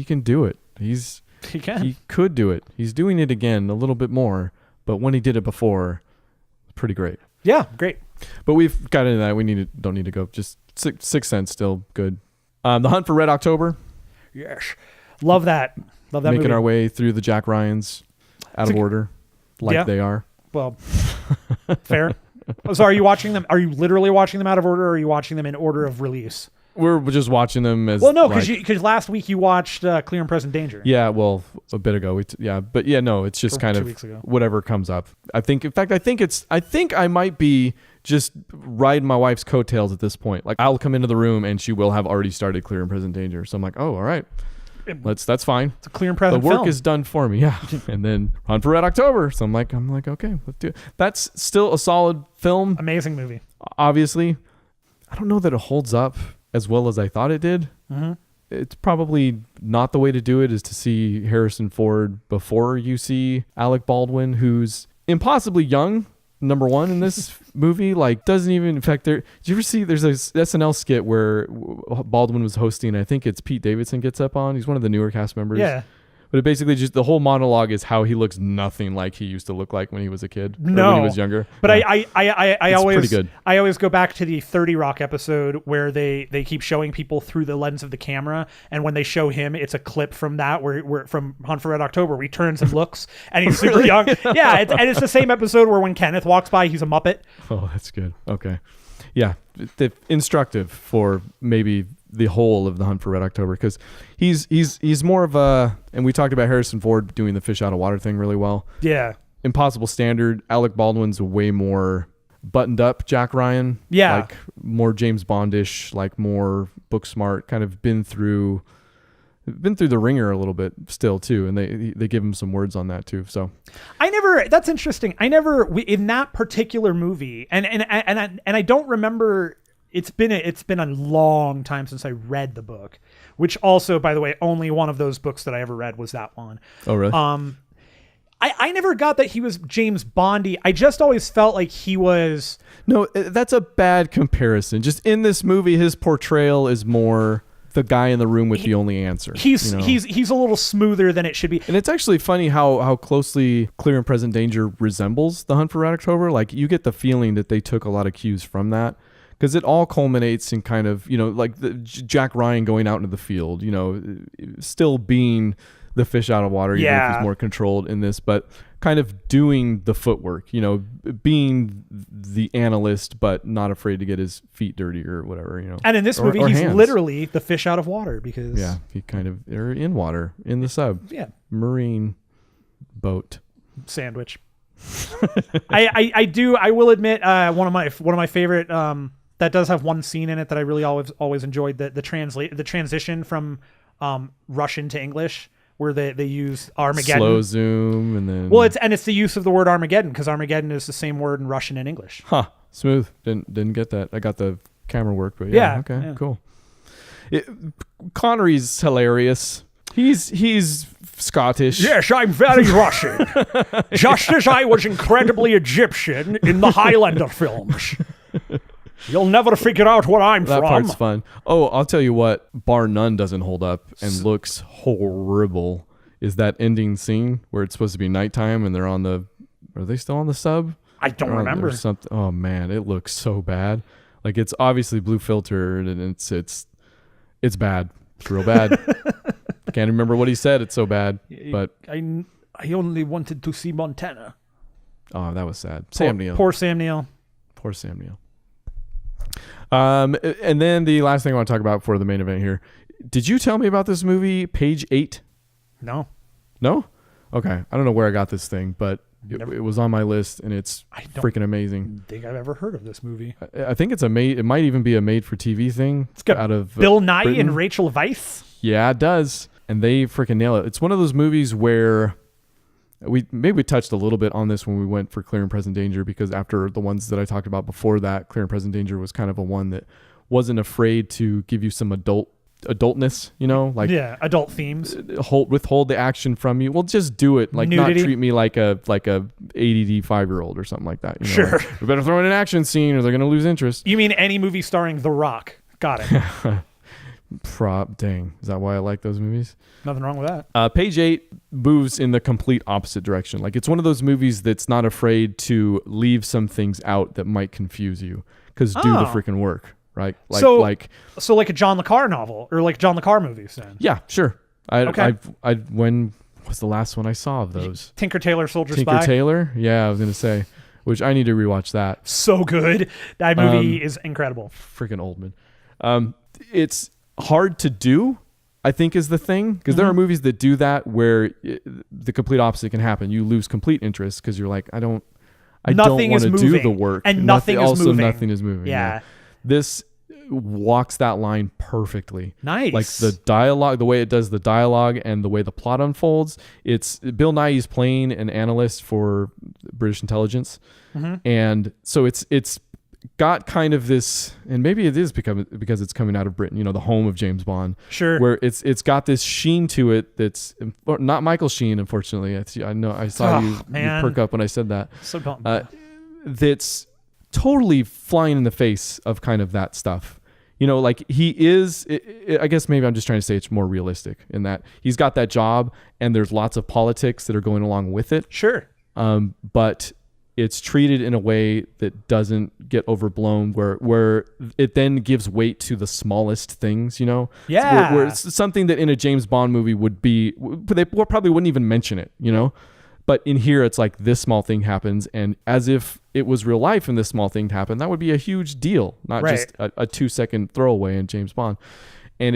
S1: can do it. He could do it. He's doing it again a little bit more, but when he did it before, pretty great.
S2: Yeah, great.
S1: But we've got into that. Don't need to go. Just Sixth Sense, still good. The Hunt for Red October.
S2: Yes. Love that. Love that
S1: Making
S2: movie.
S1: our way through the Jack Ryans out of order, like they are.
S2: Well, fair. So are you watching them? Are you literally watching them out of order, or are you watching them in order of release?
S1: We're just watching them as
S2: well, no, because last week you watched Clear and Present Danger.
S1: Yeah, well, a bit ago. It's just kind of whatever comes up. I think I might be just riding my wife's coattails at this point. Like I'll come into the room and she will have already started Clear and Present Danger. So I'm like, oh, all right. That's fine.
S2: It's a Clear and Present
S1: film. The work
S2: film.
S1: is done for me. Yeah. And then Hunt for Red October. So I'm like, okay, let's do it. That's still a solid film.
S2: Amazing movie.
S1: Obviously. I don't know that it holds up as well as I thought it did.
S2: Mm-hmm.
S1: It's probably not the way to do it, is to see Harrison Ford before you see Alec Baldwin, who's impossibly young, number one in this movie. Like, doesn't even, in fact, did you ever see, there's a SNL skit where Baldwin was hosting, I think it's Pete Davidson gets up on. He's one of the newer cast members.
S2: Yeah.
S1: But it basically just, the whole monologue is how he looks nothing like he used to look like when he was a kid.
S2: No.
S1: When he was younger.
S2: But
S1: yeah.
S2: I always,
S1: pretty good.
S2: I always go back to the 30 Rock episode where they keep showing people through the lens of the camera. And when they show him, it's a clip from that where from Hunt for Red October, where he turns and looks and he's super young. Yeah. And it's the same episode where when Kenneth walks by, he's a Muppet.
S1: Oh, that's good. Okay. Yeah. Instructive for maybe the whole of the Hunt for Red October, because he's more of a, and we talked about Harrison Ford doing the fish out of water thing really well.
S2: Yeah.
S1: Impossible Standard. Alec Baldwin's way more buttoned up Jack Ryan.
S2: Yeah.
S1: Like more James Bondish, like more book smart, kind of been through the ringer a little bit still too, and they give him some words on that too. So
S2: that's interesting. In that particular movie, and I don't remember. It's been a long time since I read the book, which also, by the way, only one of those books that I ever read was that one.
S1: Oh, really?
S2: I never got that he was James Bondy. I just always felt like he was.
S1: No, that's a bad comparison. Just in this movie, his portrayal is more the guy in the room with the only answer.
S2: He's a little smoother than it should be.
S1: And it's actually funny how closely Clear and Present Danger resembles The Hunt for Red October. Like, you get the feeling that they took a lot of cues from that. Because it all culminates in kind of, like the Jack Ryan going out into the field, still being the fish out of water, even if he's more controlled in this, but kind of doing the footwork, being the analyst, but not afraid to get his feet dirty or whatever,
S2: And in this movie, he's literally the fish out of water because...
S1: Yeah, he kind of, they're in water, in the sub.
S2: Yeah.
S1: Marine boat.
S2: Sandwich. I will admit, one of my favorite... that does have one scene in it that I really always enjoyed, the transition from Russian to English, where they use Armageddon.
S1: Slow zoom and then
S2: it's the use of the word Armageddon, because Armageddon is the same word in Russian and English.
S1: Huh. Smooth. Didn't get that. I got the camera work, but okay, cool. Connery's hilarious. He's Scottish.
S2: Yes, I'm very Russian. Just as I was incredibly Egyptian in the Highlander films. You'll never figure out where I'm from.
S1: That part's fun. Oh, I'll tell you what, bar none doesn't hold up and looks horrible is that ending scene where it's supposed to be nighttime and are they still on the sub?
S2: I don't remember.
S1: Something. Oh man, it looks so bad. Like, it's obviously blue filtered and it's bad. It's real bad. Can't remember what he said. It's so bad. But
S2: I only wanted to see Montana.
S1: Oh, that was sad. Sam Neill.
S2: Poor Sam Neill.
S1: Poor Sam Neill. And then the last thing I want to talk about for the main event here. Did you tell me about this movie, Page 8?
S2: No.
S1: No? Okay. I don't know where I got this thing, but it was on my list, and it's freaking amazing.
S2: I don't think I've ever heard of this movie.
S1: I think it might even be a made-for-TV thing.
S2: It's got
S1: out of
S2: Bill Nye
S1: Britain.
S2: and Rachel Weisz.
S1: Yeah, it does. And they freaking nail it. It's one of those movies where we touched a little bit on this when we went for Clear and Present Danger, because after the ones that I talked about before that, Clear and Present Danger was kind of a one that wasn't afraid to give you some adultness,
S2: adult themes.
S1: Withhold the action from you. Well, just do it. Like,
S2: nudity.
S1: Not treat me like a ADD 5-year-old or something like that.
S2: Sure.
S1: Like, we better throw in an action scene or they're going to lose interest.
S2: You mean any movie starring The Rock? Got it.
S1: Dang. Is that why I like those movies?
S2: Nothing wrong with that.
S1: Page 8 moves in the complete opposite direction. Like, it's one of those movies that's not afraid to leave some things out that might confuse you, because do the freaking work, right? Like a John le Carre novel, or like John le Carre movies then. Yeah, sure. When was the last one I saw of those?
S2: Tinker Tailor Soldier Spy.
S1: Tinker Tailor? Yeah, I was gonna say, which I need to rewatch that.
S2: So good. That movie is incredible.
S1: Freaking Oldman. It's hard to do, I think, is the thing, because there are movies that do that where the complete opposite can happen. You lose complete interest because you're like, I don't want to do the work,
S2: and nothing is moving.
S1: Nothing is moving.
S2: Yeah.
S1: This walks that line perfectly.
S2: Nice.
S1: Like the dialogue, the way it does the dialogue and the way the plot unfolds. It's Bill Nighy's playing an analyst for British intelligence. And so it's got kind of this, and maybe it is because it's coming out of Britain, the home of James Bond.
S2: Sure.
S1: Where it's got this sheen to it that's not Michael Sheen, unfortunately. I know I saw you perk up when I said that.
S2: So don't.
S1: That's totally flying in the face of kind of that stuff. Like he is, I guess maybe I'm just trying to say it's more realistic in that he's got that job and there's lots of politics that are going along with it.
S2: Sure.
S1: But it's treated in a way that doesn't get overblown, where it then gives weight to the smallest things,
S2: Yeah.
S1: Where it's something that in a James Bond movie would be, they probably wouldn't even mention it, But in here, it's like this small thing happens, and as if it was real life and this small thing happened, that would be a huge deal, not just a 2-second throwaway in James Bond. And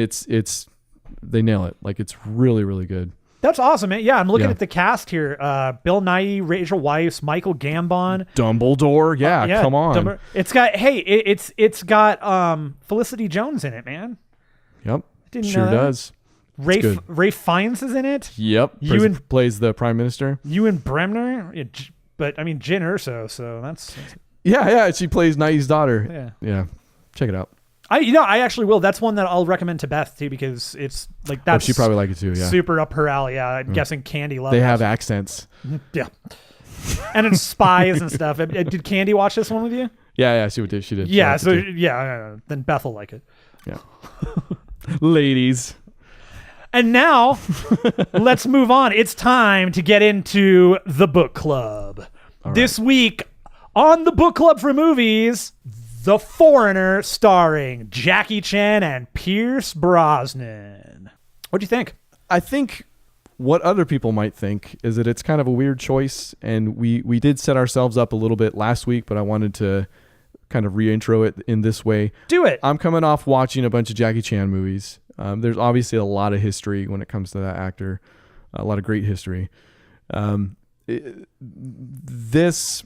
S1: they nail it. Like, it's really, really good.
S2: That's awesome, man. Yeah, I'm looking at the cast here. Bill Nighy, Rachel Weisz, Michael Gambon,
S1: Dumbledore. Yeah, come on.
S2: It's got Felicity Jones in it, man.
S1: Yep,
S2: Didn't
S1: sure
S2: know that.
S1: does.
S2: Rafe Fiennes is in it.
S1: Yep, plays the Prime Minister.
S2: Ewan Bremner, but I mean Jyn Erso, so that's
S1: yeah. She plays Nighy's daughter. Yeah. Check it out.
S2: I actually will. That's one that I'll recommend to Beth too, because it's like that's
S1: she probably like it too. Yeah,
S2: super up her alley. Yeah, I'm guessing Candy loves.
S1: They have accents.
S2: Yeah, and it's spies and stuff. Did Candy watch this one with you?
S1: Yeah, she did.
S2: Yeah, so then Beth will like it.
S1: Yeah, ladies.
S2: And now, let's move on. It's time to get into the book club. This week on the book club for movies, The Foreigner, starring Jackie Chan and Pierce Brosnan. What do you think?
S1: I think what other people might think is that it's kind of a weird choice, and we did set ourselves up a little bit last week, but I wanted to kind of reintro it in this way.
S2: Do it.
S1: I'm coming off watching a bunch of Jackie Chan movies. There's obviously a lot of history when it comes to that actor, a lot of great history. This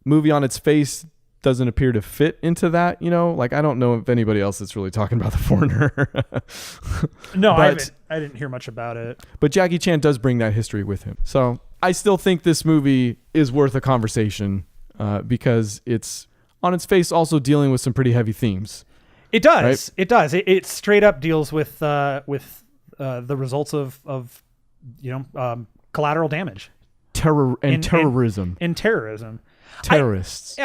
S1: movie on its face doesn't appear to fit into that, like I don't know if anybody else is really talking about The Foreigner.
S2: No, I didn't hear much about it.
S1: But Jackie Chan does bring that history with him. So I still think this movie is worth a conversation because it's on its face also dealing with some pretty heavy themes.
S2: It does.
S1: Right?
S2: It does. It straight up deals with the results of collateral damage,
S1: terrorism.
S2: In terrorism,
S1: terrorists.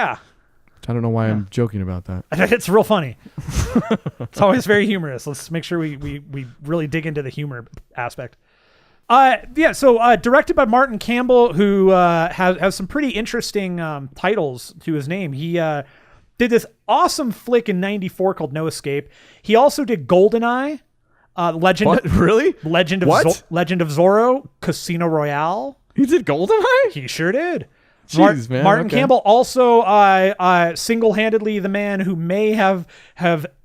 S2: I
S1: don't know why I'm joking about that.
S2: It's real funny. It's always very humorous. Let's make sure we really dig into the humor aspect. So directed by Martin Campbell, who has some pretty interesting titles to his name. He did this awesome flick in '94 called No Escape. He also did GoldenEye, Legend.
S1: What? Really?
S2: Legend of Zorro, Casino Royale.
S1: He did GoldenEye?
S2: He sure did.
S1: Jeez, man.
S2: Martin Campbell also single-handedly the man who may have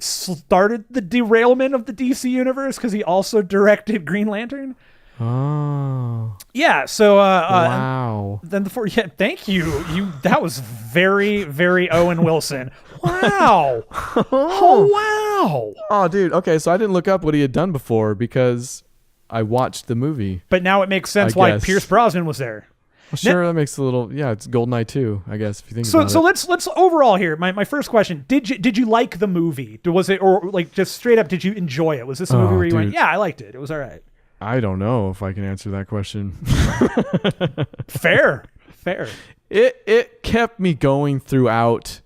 S2: started the derailment of the DC universe, because he also directed Green Lantern.
S1: Oh.
S2: Yeah, so
S1: wow.
S2: Then thank you. That was very, very Owen Wilson. Wow. Oh, wow.
S1: Oh, dude. Okay, so I didn't look up what he had done before because I watched the movie.
S2: But now it makes sense why Pierce Brosnan was there.
S1: Well, sure, that makes a little. Yeah, it's GoldenEye 2, I guess, if you think about it.
S2: So let's overall here. My first question: Did you like the movie? Was it, or like just straight up, did you enjoy it? Was this a movie where you went, yeah, I liked it. It was all right.
S1: I don't know if I can answer that question.
S2: Fair.
S1: It kept me going throughout.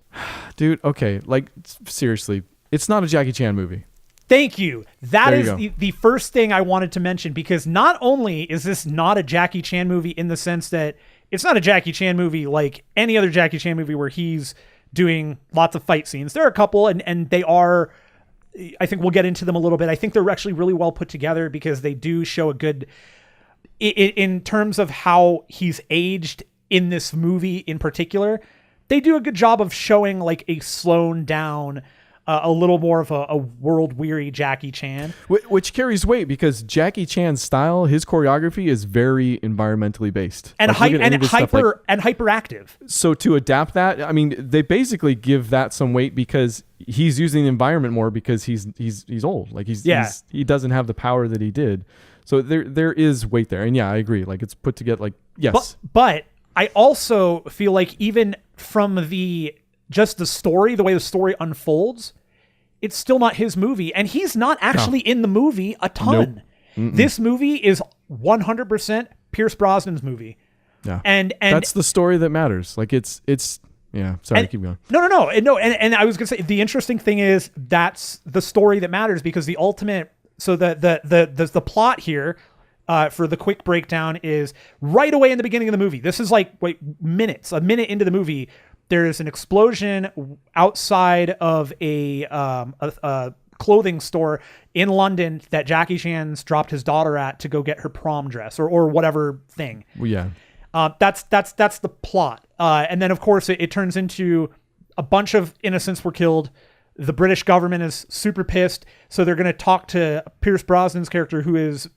S1: Dude, okay, like seriously, it's not a Jackie Chan movie.
S2: Thank you. That is the first thing I wanted to mention, because not only is this not a Jackie Chan movie in the sense that it's not a Jackie Chan movie like any other Jackie Chan movie where he's doing lots of fight scenes. There are a couple, and they are I think we'll get into them a little bit. I think they're actually really well put together because they do show a good, in terms of how he's aged in this movie in particular, they do a good job of showing like a slowed down, a little more of a world-weary Jackie Chan.
S1: Which carries weight because Jackie Chan's style, his choreography is very environmentally based.
S2: And, hyperactive.
S1: So to adapt that, I mean, they basically give that some weight because he's using the environment more because he's old. Like he doesn't have the power that he did. So there is weight there. And yeah, I agree. Like it's put together like, yes.
S2: But I also feel like even from just the story, the way the story unfolds, it's still not his movie. And he's not actually in the movie a ton. Nope. This movie is 100% Pierce Brosnan's movie.
S1: Yeah. And that's the story that matters. Like it's yeah. Sorry, keep going.
S2: No. And I was going to say, the interesting thing is that's the story that matters because the ultimate, so the plot here, for the quick breakdown is right away in the beginning of the movie. This is like a minute into the movie. There is an explosion outside of a clothing store in London that Jackie Chan's dropped his daughter at to go get her prom dress or whatever thing.
S1: Well, yeah.
S2: That's the plot. And then of course it turns into a bunch of innocents were killed. The British government is super pissed. So they're going to talk to Pierce Brosnan's character, who is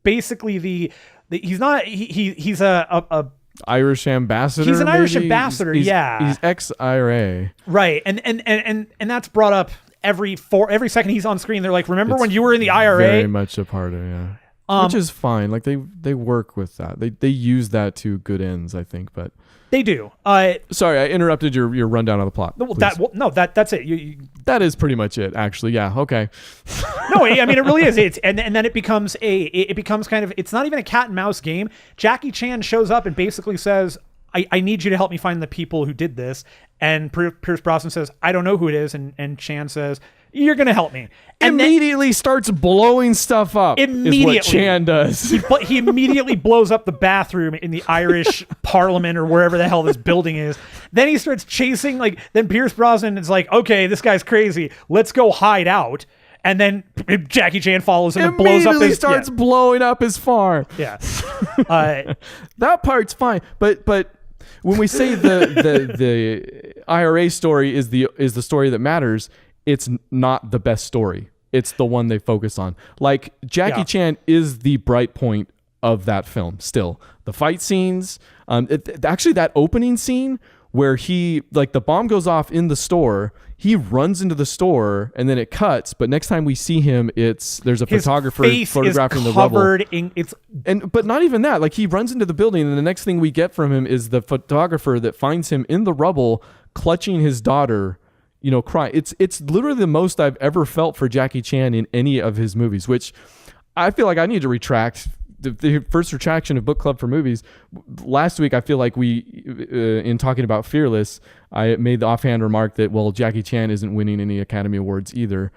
S2: basically he's a
S1: Irish ambassador.
S2: He's an Irish ambassador.
S1: He's ex-IRA.
S2: Right. And that's brought up every second he's on screen. They're like, remember when you were in the IRA?
S1: Very much a part of, yeah. Which is fine. Like they work with that. They use that to good ends, I think, but
S2: they do.
S1: Sorry, I interrupted your rundown of the plot.
S2: That's it.
S1: That is pretty much it, actually. Yeah. Okay.
S2: No, I mean it really is. And then it becomes kind of, it's not even a cat and mouse game. Jackie Chan shows up and basically says, I need you to help me find the people who did this. And Pierce Brosnan says, I don't know who it is. And Chan says, you're going to help me. And
S1: immediately starts blowing stuff up. Immediately. Is what Chan does.
S2: He immediately blows up the bathroom in the Irish Parliament or wherever the hell this building is. Then he starts chasing, then Pierce Brosnan is like, okay, this guy's crazy. Let's go hide out. And then Jackie Chan follows him and blows up his...
S1: starts blowing up his farm.
S2: Yeah.
S1: That part's fine. But when we say the IRA story is the story that matters, it's not the best story. It's the one they focus on. Like Jackie Chan is the bright point of that film. Still, the fight scenes. Actually, that opening scene where the bomb goes off in the store. He runs into the store and then it cuts. But next time we see him, there's a photographer photographing the rubble. But not even that. Like he runs into the building and the next thing we get from him is the photographer that finds him in the rubble, clutching his daughter. Crying. It's literally the most I've ever felt for Jackie Chan in any of his movies, which I feel like I need to retract. The first retraction of Book Club for Movies. Last week, I feel like in talking about Fearless, I made the offhand remark that, well, Jackie Chan isn't winning any Academy Awards either.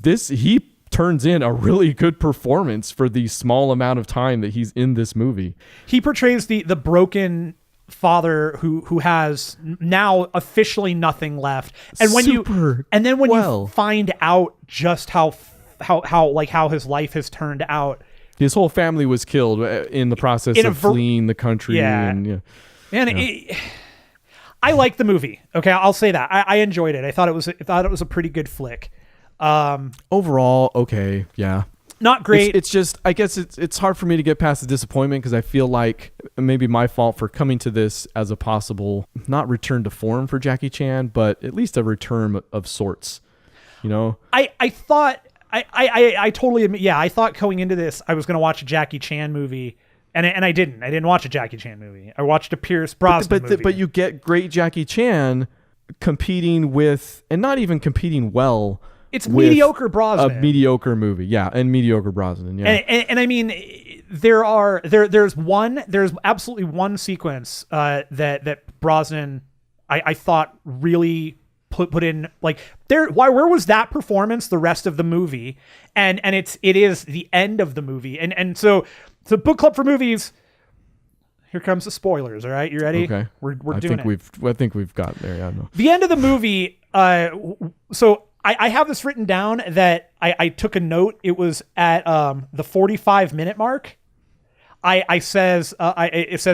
S1: He turns in a really good performance for the small amount of time that he's in this movie.
S2: He portrays the broken father who has now officially nothing left, and when you find out just how his life has turned out,
S1: his whole family was killed in the process of fleeing the country. I
S2: like the movie. Okay, I'll say that I enjoyed it. I thought it was a pretty good flick.
S1: Overall, okay, yeah.
S2: Not great.
S1: It's just, I guess it's hard for me to get past the disappointment because I feel like maybe my fault for coming to this as a possible, not return to form for Jackie Chan, but at least a return of sorts,
S2: I thought, I totally admit, I thought going into this, I was going to watch a Jackie Chan movie and I didn't. I didn't watch a Jackie Chan movie. I watched a Pierce Brosnan movie.
S1: But you get great Jackie Chan competing with, and not even competing well,
S2: it's mediocre Brosnan.
S1: A mediocre movie, yeah, and mediocre Brosnan, yeah.
S2: And I mean, there's absolutely one sequence that Brosnan I thought really put in where was that performance the rest of the movie, and it is the end of the movie, and so Book Club for Movies. Here comes the spoilers. All right, you ready?
S1: Okay,
S2: we're doing it.
S1: I think we've got there. Yeah, no.
S2: The end of the movie. So I have this written down that I took a note. It was at the 45-minute mark. It says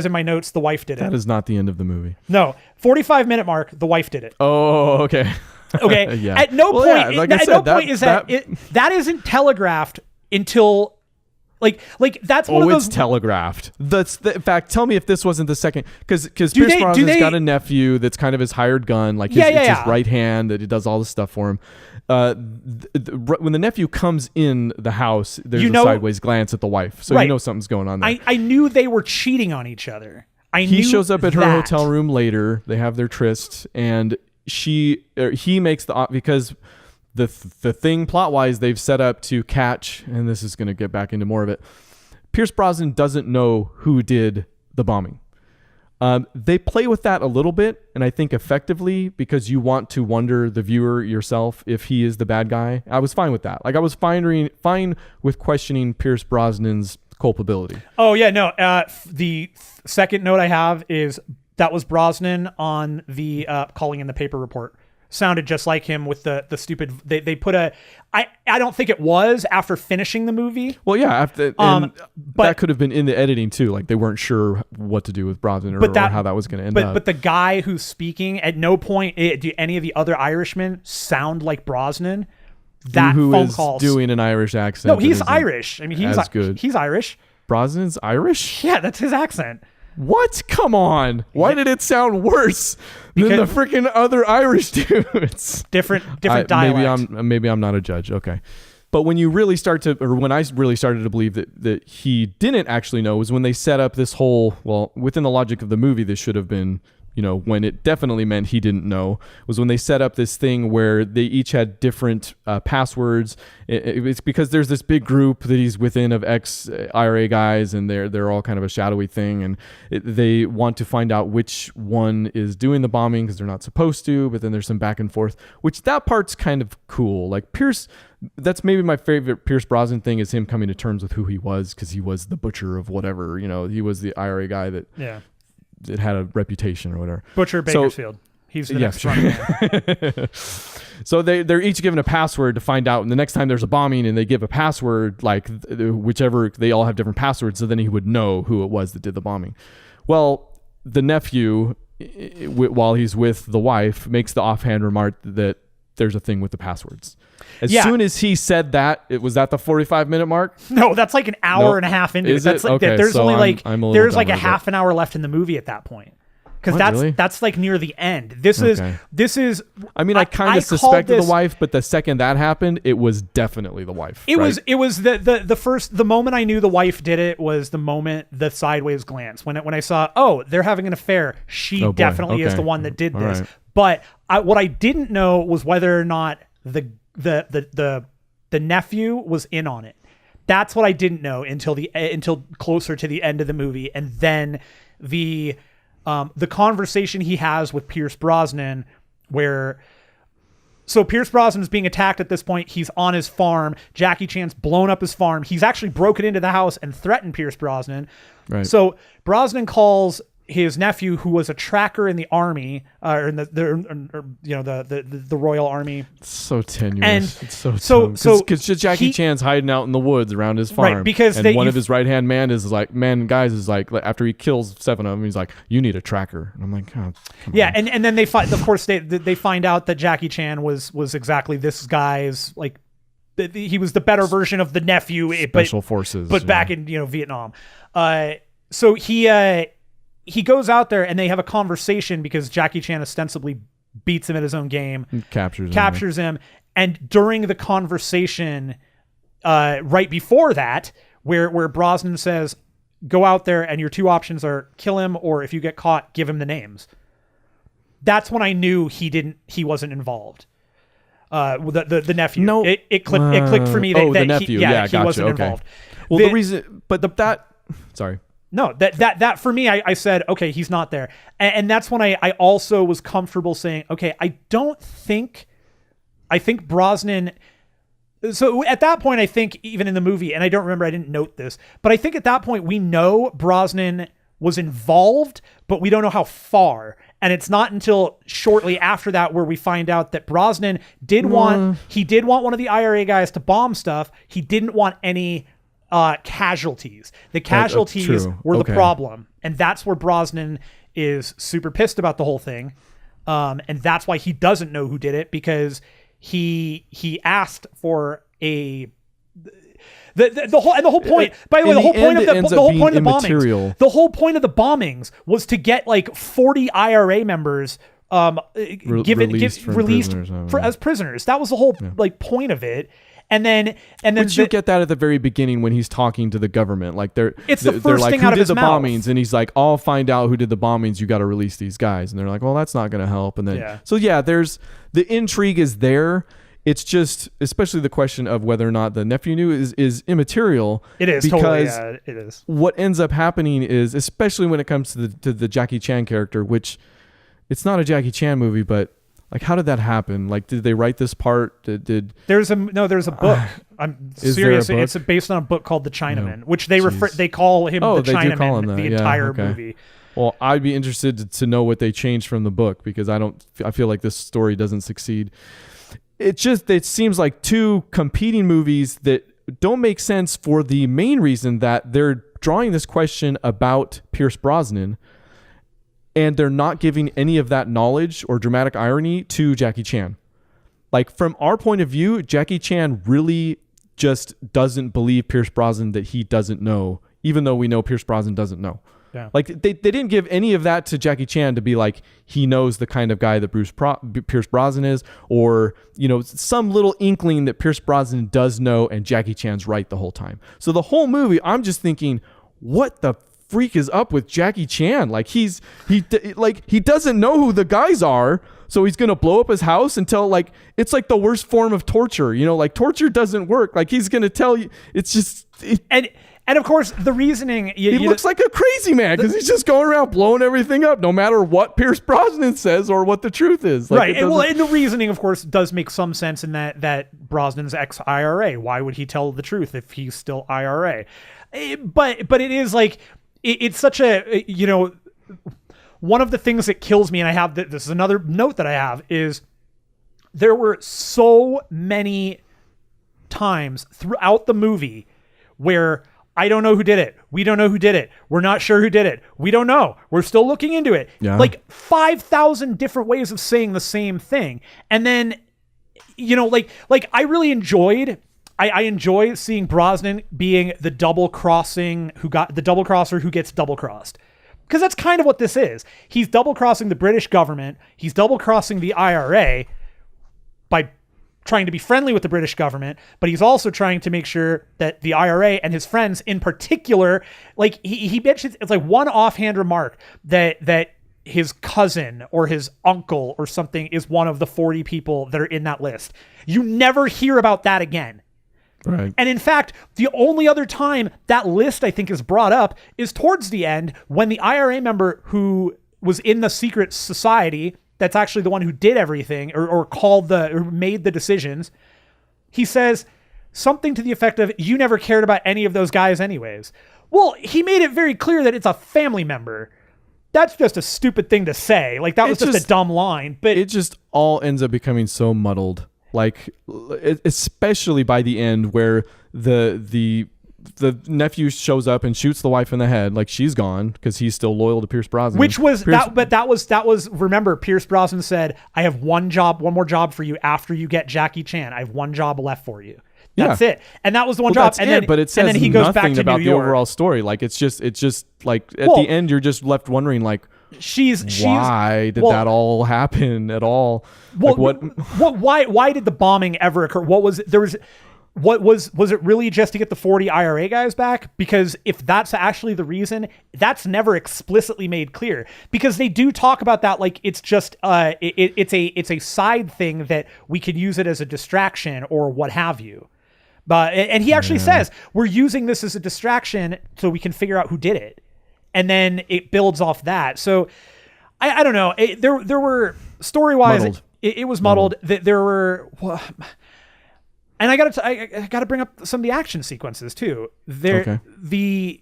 S2: in my notes, the wife did it.
S1: That is not the end of the movie.
S2: No, 45-minute mark, the wife did it.
S1: Oh, okay.
S2: Okay.
S1: Yeah.
S2: At no point,
S1: Yeah, like I said,
S2: that isn't telegraphed until like that's one of those.
S1: It's telegraphed. In fact, tell me if this wasn't the second, because Pierce Brosnan's got a nephew that's kind of his hired gun, like it's his right hand that he does all this stuff for him. When the nephew comes in the house, there's a sideways glance at the wife, so you know something's going on there.
S2: I knew they were cheating on each other.
S1: He shows up at her hotel room later. They have their tryst, and he makes because the thing plot wise they've set up to catch, and this is going to get back into more of it. Pierce Brosnan doesn't know who did the bombing. They play with that a little bit, and I think effectively, because you want to wonder, the viewer yourself, if he is the bad guy. I was fine with that. Like, I was fine with questioning Pierce Brosnan's culpability.
S2: Oh yeah, no. The second note I have is that was Brosnan on the calling in the paper report. Sounded just like him with the stupid. They put a. I don't think it was after finishing the movie.
S1: Well, yeah, but that could have been in the editing too. Like, they weren't sure what to do with Brosnan or how that was going to end up.
S2: But the guy who's speaking, at no point do any of the other Irishmen sound like Brosnan. That
S1: who
S2: phone
S1: is
S2: call
S1: doing an Irish accent.
S2: No, he's Irish. I mean, he's good. He's Irish.
S1: Brosnan's Irish?
S2: Yeah, that's his accent.
S1: What? Come on. Why did it sound worse than the freaking other Irish dudes?
S2: Different dialect.
S1: Maybe I'm not a judge. Okay. But when I really started to believe that he didn't actually know was when they set up this whole, well, within the logic of the movie, this should have been, when it definitely meant he didn't know, was when they set up this thing where they each had different passwords. It's because there's this big group that he's within of ex-IRA guys, and they're all kind of a shadowy thing, and they want to find out which one is doing the bombing because they're not supposed to, but then there's some back and forth, which that part's kind of cool. Like, Pierce, that's maybe my favorite Pierce Brosnan thing, is him coming to terms with who he was, because he was the butcher of whatever, he was the IRA guy that... Yeah. It had a reputation or whatever.
S2: Butcher Bakersfield. He's the next man.
S1: So they're each given a password to find out. And the next time there's a bombing and they give a password, like whichever, they all have different passwords. So then he would know who it was that did the bombing. Well, the nephew, while he's with the wife, makes the offhand remark that there's a thing with the passwords. As soon as he said that, was that the 45-minute mark?
S2: No, that's like an hour and a half into it. That's like, there's only there's like a half an hour left in the movie at that point. Because that's like near the end. This is. I mean, I kind of suspected the wife, but the second that happened, it was definitely the wife. It was the moment I knew the wife did it was the moment the sideways glance when I saw, they're having an affair. She definitely is the one that did this. Right. But what I didn't know was whether or not the nephew was in on it. That's what I didn't know until closer to the end of the movie, and then the conversation he has with Pierce Brosnan, where Pierce Brosnan is being attacked at this point. He's on his farm. Jackie Chan's blown up his farm. He's actually broken into the house and threatened Pierce Brosnan. Right. So Brosnan calls his nephew, who was a tracker in the army, or in the Royal Army.
S1: It's so tenuous. It's so because Jackie Chan's hiding out in the woods around his farm,
S2: right? Because
S1: one of his right hand guys is like, after he kills 7 of them, he's like, you need a tracker. And I'm like, oh, come on.
S2: and then they find, of course, they find out that Jackie Chan was exactly this guy's, like, he was the better version of the nephew,
S1: special forces,
S2: but back in Vietnam. So he goes out there and they have a conversation because Jackie Chan ostensibly beats him at his own game, captures him. And during the conversation, right before that, where Brosnan says, go out there and your 2 options are kill him, or if you get caught, give him the names. That's when I knew he wasn't involved. The nephew. No, it clicked for me that
S1: the nephew. He gotcha.
S2: wasn't involved.
S1: Well, the reason, sorry.
S2: No, that for me, I said, okay, he's not there. And that's when I also was comfortable saying, okay, I think Brosnan. So at that point, I think even in the movie, and I don't remember, I didn't note this, but I think at that point we know Brosnan was involved, but we don't know how far. And it's not until shortly after that where we find out that Brosnan did want one of the IRA guys to bomb stuff. He didn't want any casualties. The casualties were the problem. And that's where Brosnan is super pissed about the whole thing. And that's why he doesn't know who did it, because he asked for a the whole point. By the way, the whole point of the bombings. The whole point of the bombings was to get like 40 IRA members released as prisoners. That was the whole like point of it. And then
S1: you get that at the very beginning when he's talking to the government. Like
S2: it's the first
S1: like,
S2: thing out of his mouth.
S1: Who did the bombings? And he's like, I'll find out who did the bombings. You got to release these guys. And they're like, well, that's not going to help. And then there's the intrigue is there. It's just, especially the question of whether or not the nephew knew is immaterial.
S2: It is
S1: because
S2: it is.
S1: What ends up happening is, especially when it comes to the Jackie Chan character, which it's not a Jackie Chan movie, but like, how did that happen? Like, did they write this part?
S2: There's a book. I'm serious. It's based on a book called The Chinaman, which they call him the Chinaman the entire movie.
S1: Well, I'd be interested to know what they changed from the book, because I feel like this story doesn't succeed. It seems like two competing movies that don't make sense for the main reason that they're drawing this question about Pierce Brosnan, and they're not giving any of that knowledge or dramatic irony to Jackie Chan. Like, from our point of view, Jackie Chan really just doesn't believe Pierce Brosnan that he doesn't know, even though we know Pierce Brosnan doesn't know.
S2: Yeah.
S1: Like, they didn't give any of that to Jackie Chan to be like, he knows the kind of guy that Pierce Brosnan is, or, some little inkling that Pierce Brosnan does know and Jackie Chan's right the whole time. So the whole movie, I'm just thinking, what the freak is up with Jackie Chan? Like, he doesn't know who the guys are, so he's gonna blow up his house until, like, it's like the worst form of torture. Like, torture doesn't work. Like, he's gonna tell you, it's just
S2: and of course the reasoning.
S1: He looks like a crazy man because he's just going around blowing everything up, no matter what Pierce Brosnan says or what the truth is. Like,
S2: right. And the reasoning, of course, does make some sense in that Brosnan's ex-IRA. Why would he tell the truth if he's still IRA? But it is like. It's such a, one of the things that kills me, and I have, this is another note that I have, is there were so many times throughout the movie where I don't know who did it. We don't know who did it. We're not sure who did it. We don't know. We're still looking into it.
S1: Yeah.
S2: Like 5,000 different ways of saying the same thing. And then, I really enjoyed... I enjoy seeing Brosnan being the double crosser who gets double crossed. Because that's kind of what this is. He's double crossing the British government. He's double crossing the IRA by trying to be friendly with the British government, but he's also trying to make sure that the IRA and his friends in particular, like he mentions, it's like one offhand remark that his cousin or his uncle or something is one of the 40 people that are in that list. You never hear about that again.
S1: Right.
S2: And in fact, the only other time that list I think is brought up is towards the end when the IRA member who was in the secret society, that's actually the one who did everything or made the decisions. He says something to the effect of, you never cared about any of those guys anyways. Well, he made it very clear that it's a family member. That's just a stupid thing to say. Like, that was just a dumb line, but
S1: it just all ends up becoming so muddled. Like, especially by the end where the nephew shows up and shoots the wife in the head. Like, she's gone because he's still loyal to Pierce Brosnan.
S2: Which was that was remember, Pierce Brosnan said, I have one more job for you after you get Jackie Chan. I have one job left for you. That's it. And that was the one job.
S1: But it says
S2: he goes back to
S1: about
S2: New
S1: the
S2: York.
S1: overall story. Like, it's just like at the end, you're just left wondering, like, why did that all happen at all?
S2: Well, why did the bombing ever occur? Was it really just to get the 40 IRA guys back? Because if that's actually the reason, that's never explicitly made clear, because they do talk about that. Like, it's just, it's a side thing that we could use it as a distraction or what have you. And he actually says, we're using this as a distraction so we can figure out who did it. And then it builds off that. So I don't know. There were story-wise, it was muddled. There were, and I gotta bring up some of the action sequences too. The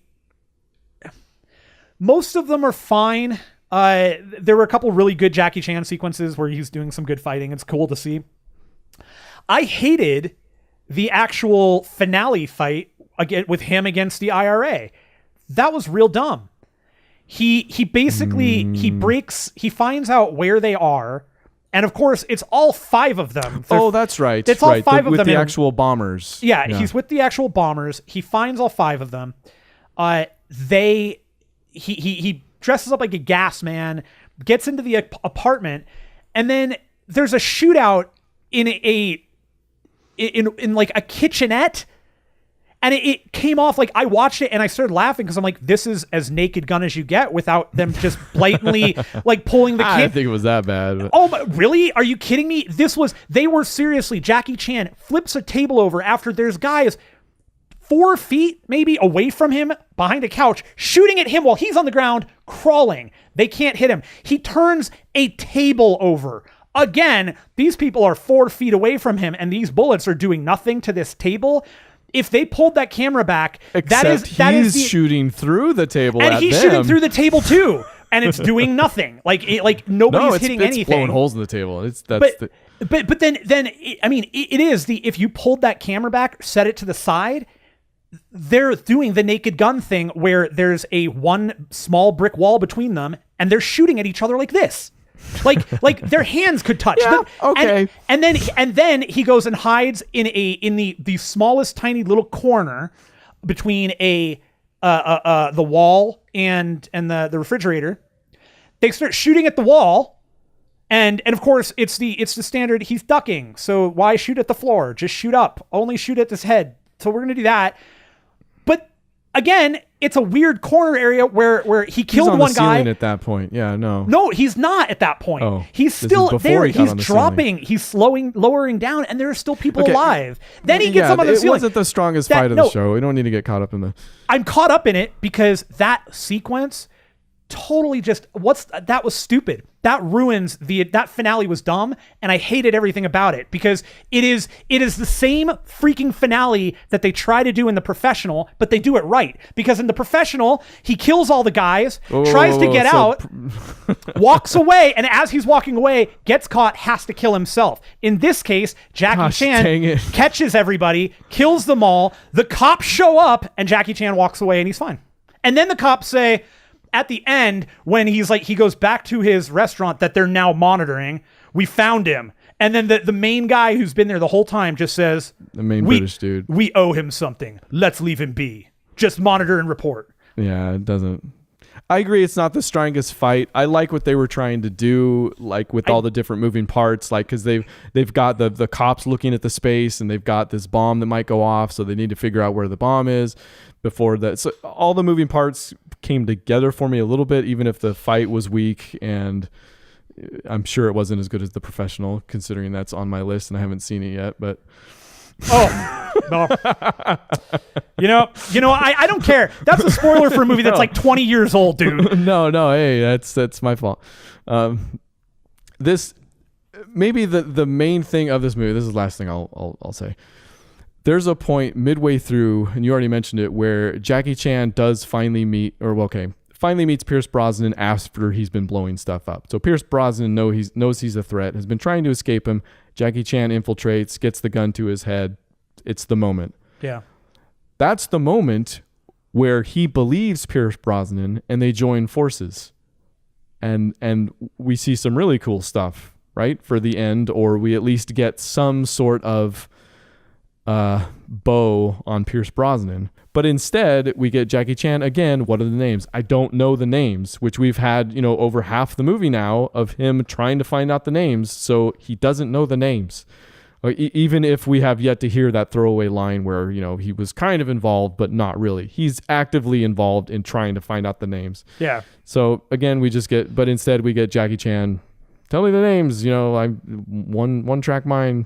S2: Most of them are fine. There were a couple really good Jackie Chan sequences where he's doing some good fighting. It's cool to see. I hated the actual finale fight again with him against the IRA. That was real dumb. He basically he finds out where they are, and of course it's all 5 of them.
S1: That's right.
S2: It's all 5 of
S1: with
S2: them
S1: the actual bombers.
S2: Yeah, he's with the actual bombers. He finds all 5 of them. He dresses up like a gas man, gets into the apartment, and then there's a shootout in like a kitchenette. And it came off like I watched it and I started laughing because I'm like, this is as Naked Gun as you get without them just blatantly like pulling the kid.
S1: I didn't think it was that bad. But.
S2: Oh, really? Are you kidding me? They were seriously, Jackie Chan flips a table over after there's guys 4 feet maybe away from him behind a couch shooting at him while he's on the ground crawling. They can't hit him. He turns a table over. Again, these people are 4 feet away from him and these bullets are doing nothing to this table. If they pulled that camera back,
S1: he's shooting through the table,
S2: and he's shooting through the table too, and it's doing nothing. Like nobody's hitting anything.
S1: It's blowing holes in the table.
S2: But then it is if you pulled that camera back, set it to the side, they're doing the Naked Gun thing where there's one small brick wall between them, and they're shooting at each other like this. Like their hands could touch.
S1: Yeah, okay.
S2: And then he goes and hides in the smallest tiny little corner between the wall and the refrigerator. They start shooting at the wall, and of course it's the standard. He's ducking, so why shoot at the floor? Just shoot up. Only shoot at his head. So we're gonna do that. But again, it's a weird corner area where he killed one guy
S1: at that point. Yeah,
S2: no, he's not at that point.
S1: Oh,
S2: he's still there. He's dropping. He's lowering down, and there are still people alive. Then he gets up on the ceiling.
S1: It wasn't the strongest fight of the show. We don't need to get caught up in the.
S2: I'm caught up in it because that sequence totally that was stupid. That ruins that finale was dumb, and I hated everything about it because it is the same freaking finale that they try to do in The Professional, but they do it right. Because in The Professional, he kills all the guys, tries to get out, walks away, and as he's walking away, gets caught, has to kill himself. In this case, Jackie Chan catches everybody, kills them all, the cops show up, and Jackie Chan walks away, and he's fine. And then the cops say, at the end, when he goes back to his restaurant that they're now monitoring, we found him. And then the main guy who's been there the whole time just says,
S1: the main British dude,
S2: we owe him something. Let's leave him be. Just monitor and report.
S1: Yeah, it doesn't. I agree. It's not the strongest fight. I like what they were trying to do, like with all the different moving parts, like because they've got the cops looking at the space and they've got this bomb that might go off. So they need to figure out where the bomb is before that. So all the moving parts came together for me a little bit, even if the fight was weak, and I'm sure it wasn't as good as The Professional, considering that's on my list and I haven't seen it yet. But
S2: no. I don't care. That's a spoiler for a movie that's like 20 years old, dude.
S1: No, hey, that's my fault. This maybe the main thing of this movie. This is the last thing I'll say. There's a point midway through, and you already mentioned it, where Jackie Chan does finally meets Pierce Brosnan after he's been blowing stuff up. So Pierce Brosnan knows he's a threat, has been trying to escape him. Jackie Chan infiltrates, gets the gun to his head. It's the moment.
S2: Yeah.
S1: That's the moment where he believes Pierce Brosnan and they join forces. And we see some really cool stuff, right? For the end, or we at least get some sort of bow on Pierce Brosnan. But instead, we get Jackie Chan again. What are the names? I don't know the names, which we've had, over half the movie now of him trying to find out the names. So he doesn't know the names. Even if we have yet to hear that throwaway line where, he was kind of involved, but not really. He's actively involved in trying to find out the names.
S2: Yeah.
S1: So again, but instead we get Jackie Chan. Tell me the names. I'm one track mind.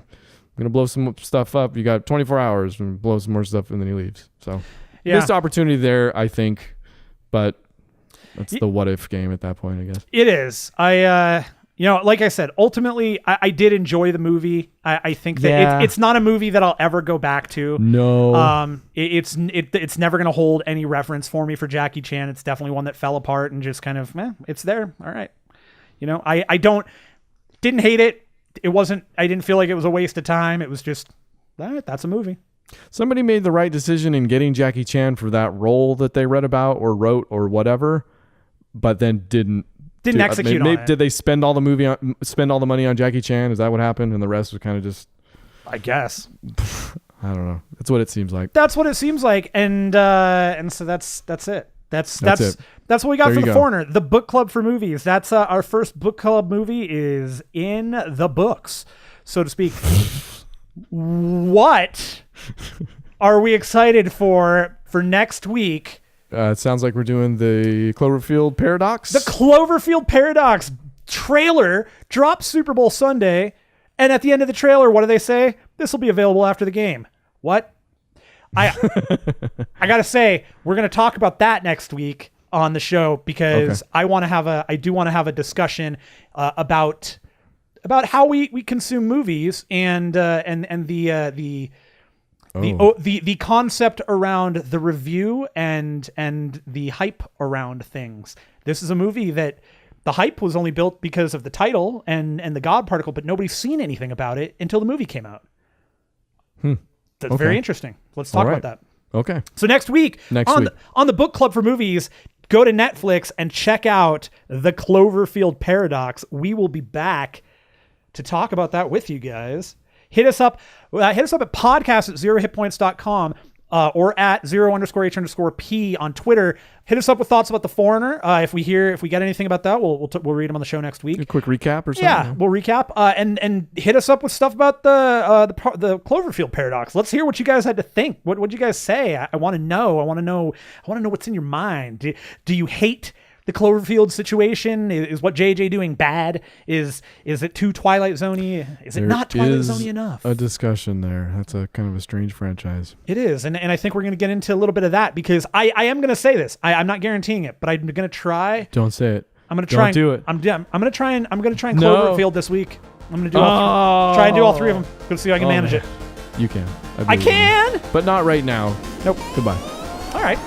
S1: I'm going to blow some stuff up. You got 24 hours and blow some more stuff, and then he leaves. So missed opportunity there, I think. But that's the what if game at that point, I guess.
S2: It is. I You know, like I said, ultimately, I did enjoy the movie. I think that it's not a movie that I'll ever go back to.
S1: No.
S2: It's never going to hold any reference for me for Jackie Chan. It's definitely one that fell apart and just kind of, it's there. All right. You know, I didn't hate it. I didn't feel like it was a waste of time. It was just, all right, that's a movie.
S1: Somebody made the right decision in getting Jackie Chan for that role that they read about or wrote or whatever, but then didn't
S2: execute on it.
S1: Did they spend all the money on Jackie Chan? Is that what happened? And the rest was kind of just,
S2: I guess.
S1: I don't know. That's what it seems like.
S2: That's what it seems like, and so that's it. That's what we got for The Foreigner, the book club for movies. That's our first book club movie is in the books, so to speak. What are we excited for next week?
S1: It sounds like we're doing the Cloverfield Paradox.
S2: The Cloverfield Paradox trailer drops Super Bowl Sunday, and at the end of the trailer, what do they say? This will be available after the game. What? I gotta say, we're gonna talk about that next week on the show because I do want to have a discussion about how we consume movies and the concept around the review and the hype around things. This is a movie that the hype was only built because of the title and the God particle, but nobody's seen anything about it until the movie came out. That's very interesting. Let's talk about that.
S1: Okay.
S2: So next week on the book club for movies, go to Netflix and check out the Cloverfield Paradox. We will be back to talk about that with you guys. Hit us up at podcast@zerohitpoints.com or at @0_H_P on Twitter. Hit us up with thoughts about The Foreigner. If we get anything about that, we'll read them on the show next week.
S1: A quick recap or something.
S2: Yeah, we'll recap and hit us up with stuff about the Cloverfield Paradox. Let's hear what you guys had to think. What'd you guys say? I want to know. I want to know what's in your mind. Do you hate the Cloverfield situation? Is what JJ doing bad? Is it too Twilight Zone-y? Is it not Twilight Zone-y enough?
S1: A discussion there. That's a kind of a strange franchise.
S2: It is, and I think we're going to get into a little bit of that because I am going to say this. I'm not guaranteeing it, but I'm going to try.
S1: Don't say it.
S2: I'm going to try.
S1: Don't do it.
S2: I'm going to try and Cloverfield this week. I'm going to try and do all three of them. Go see if I can manage it.
S1: You can.
S2: I can,
S1: but not right now.
S2: Nope.
S1: Goodbye.
S2: All right.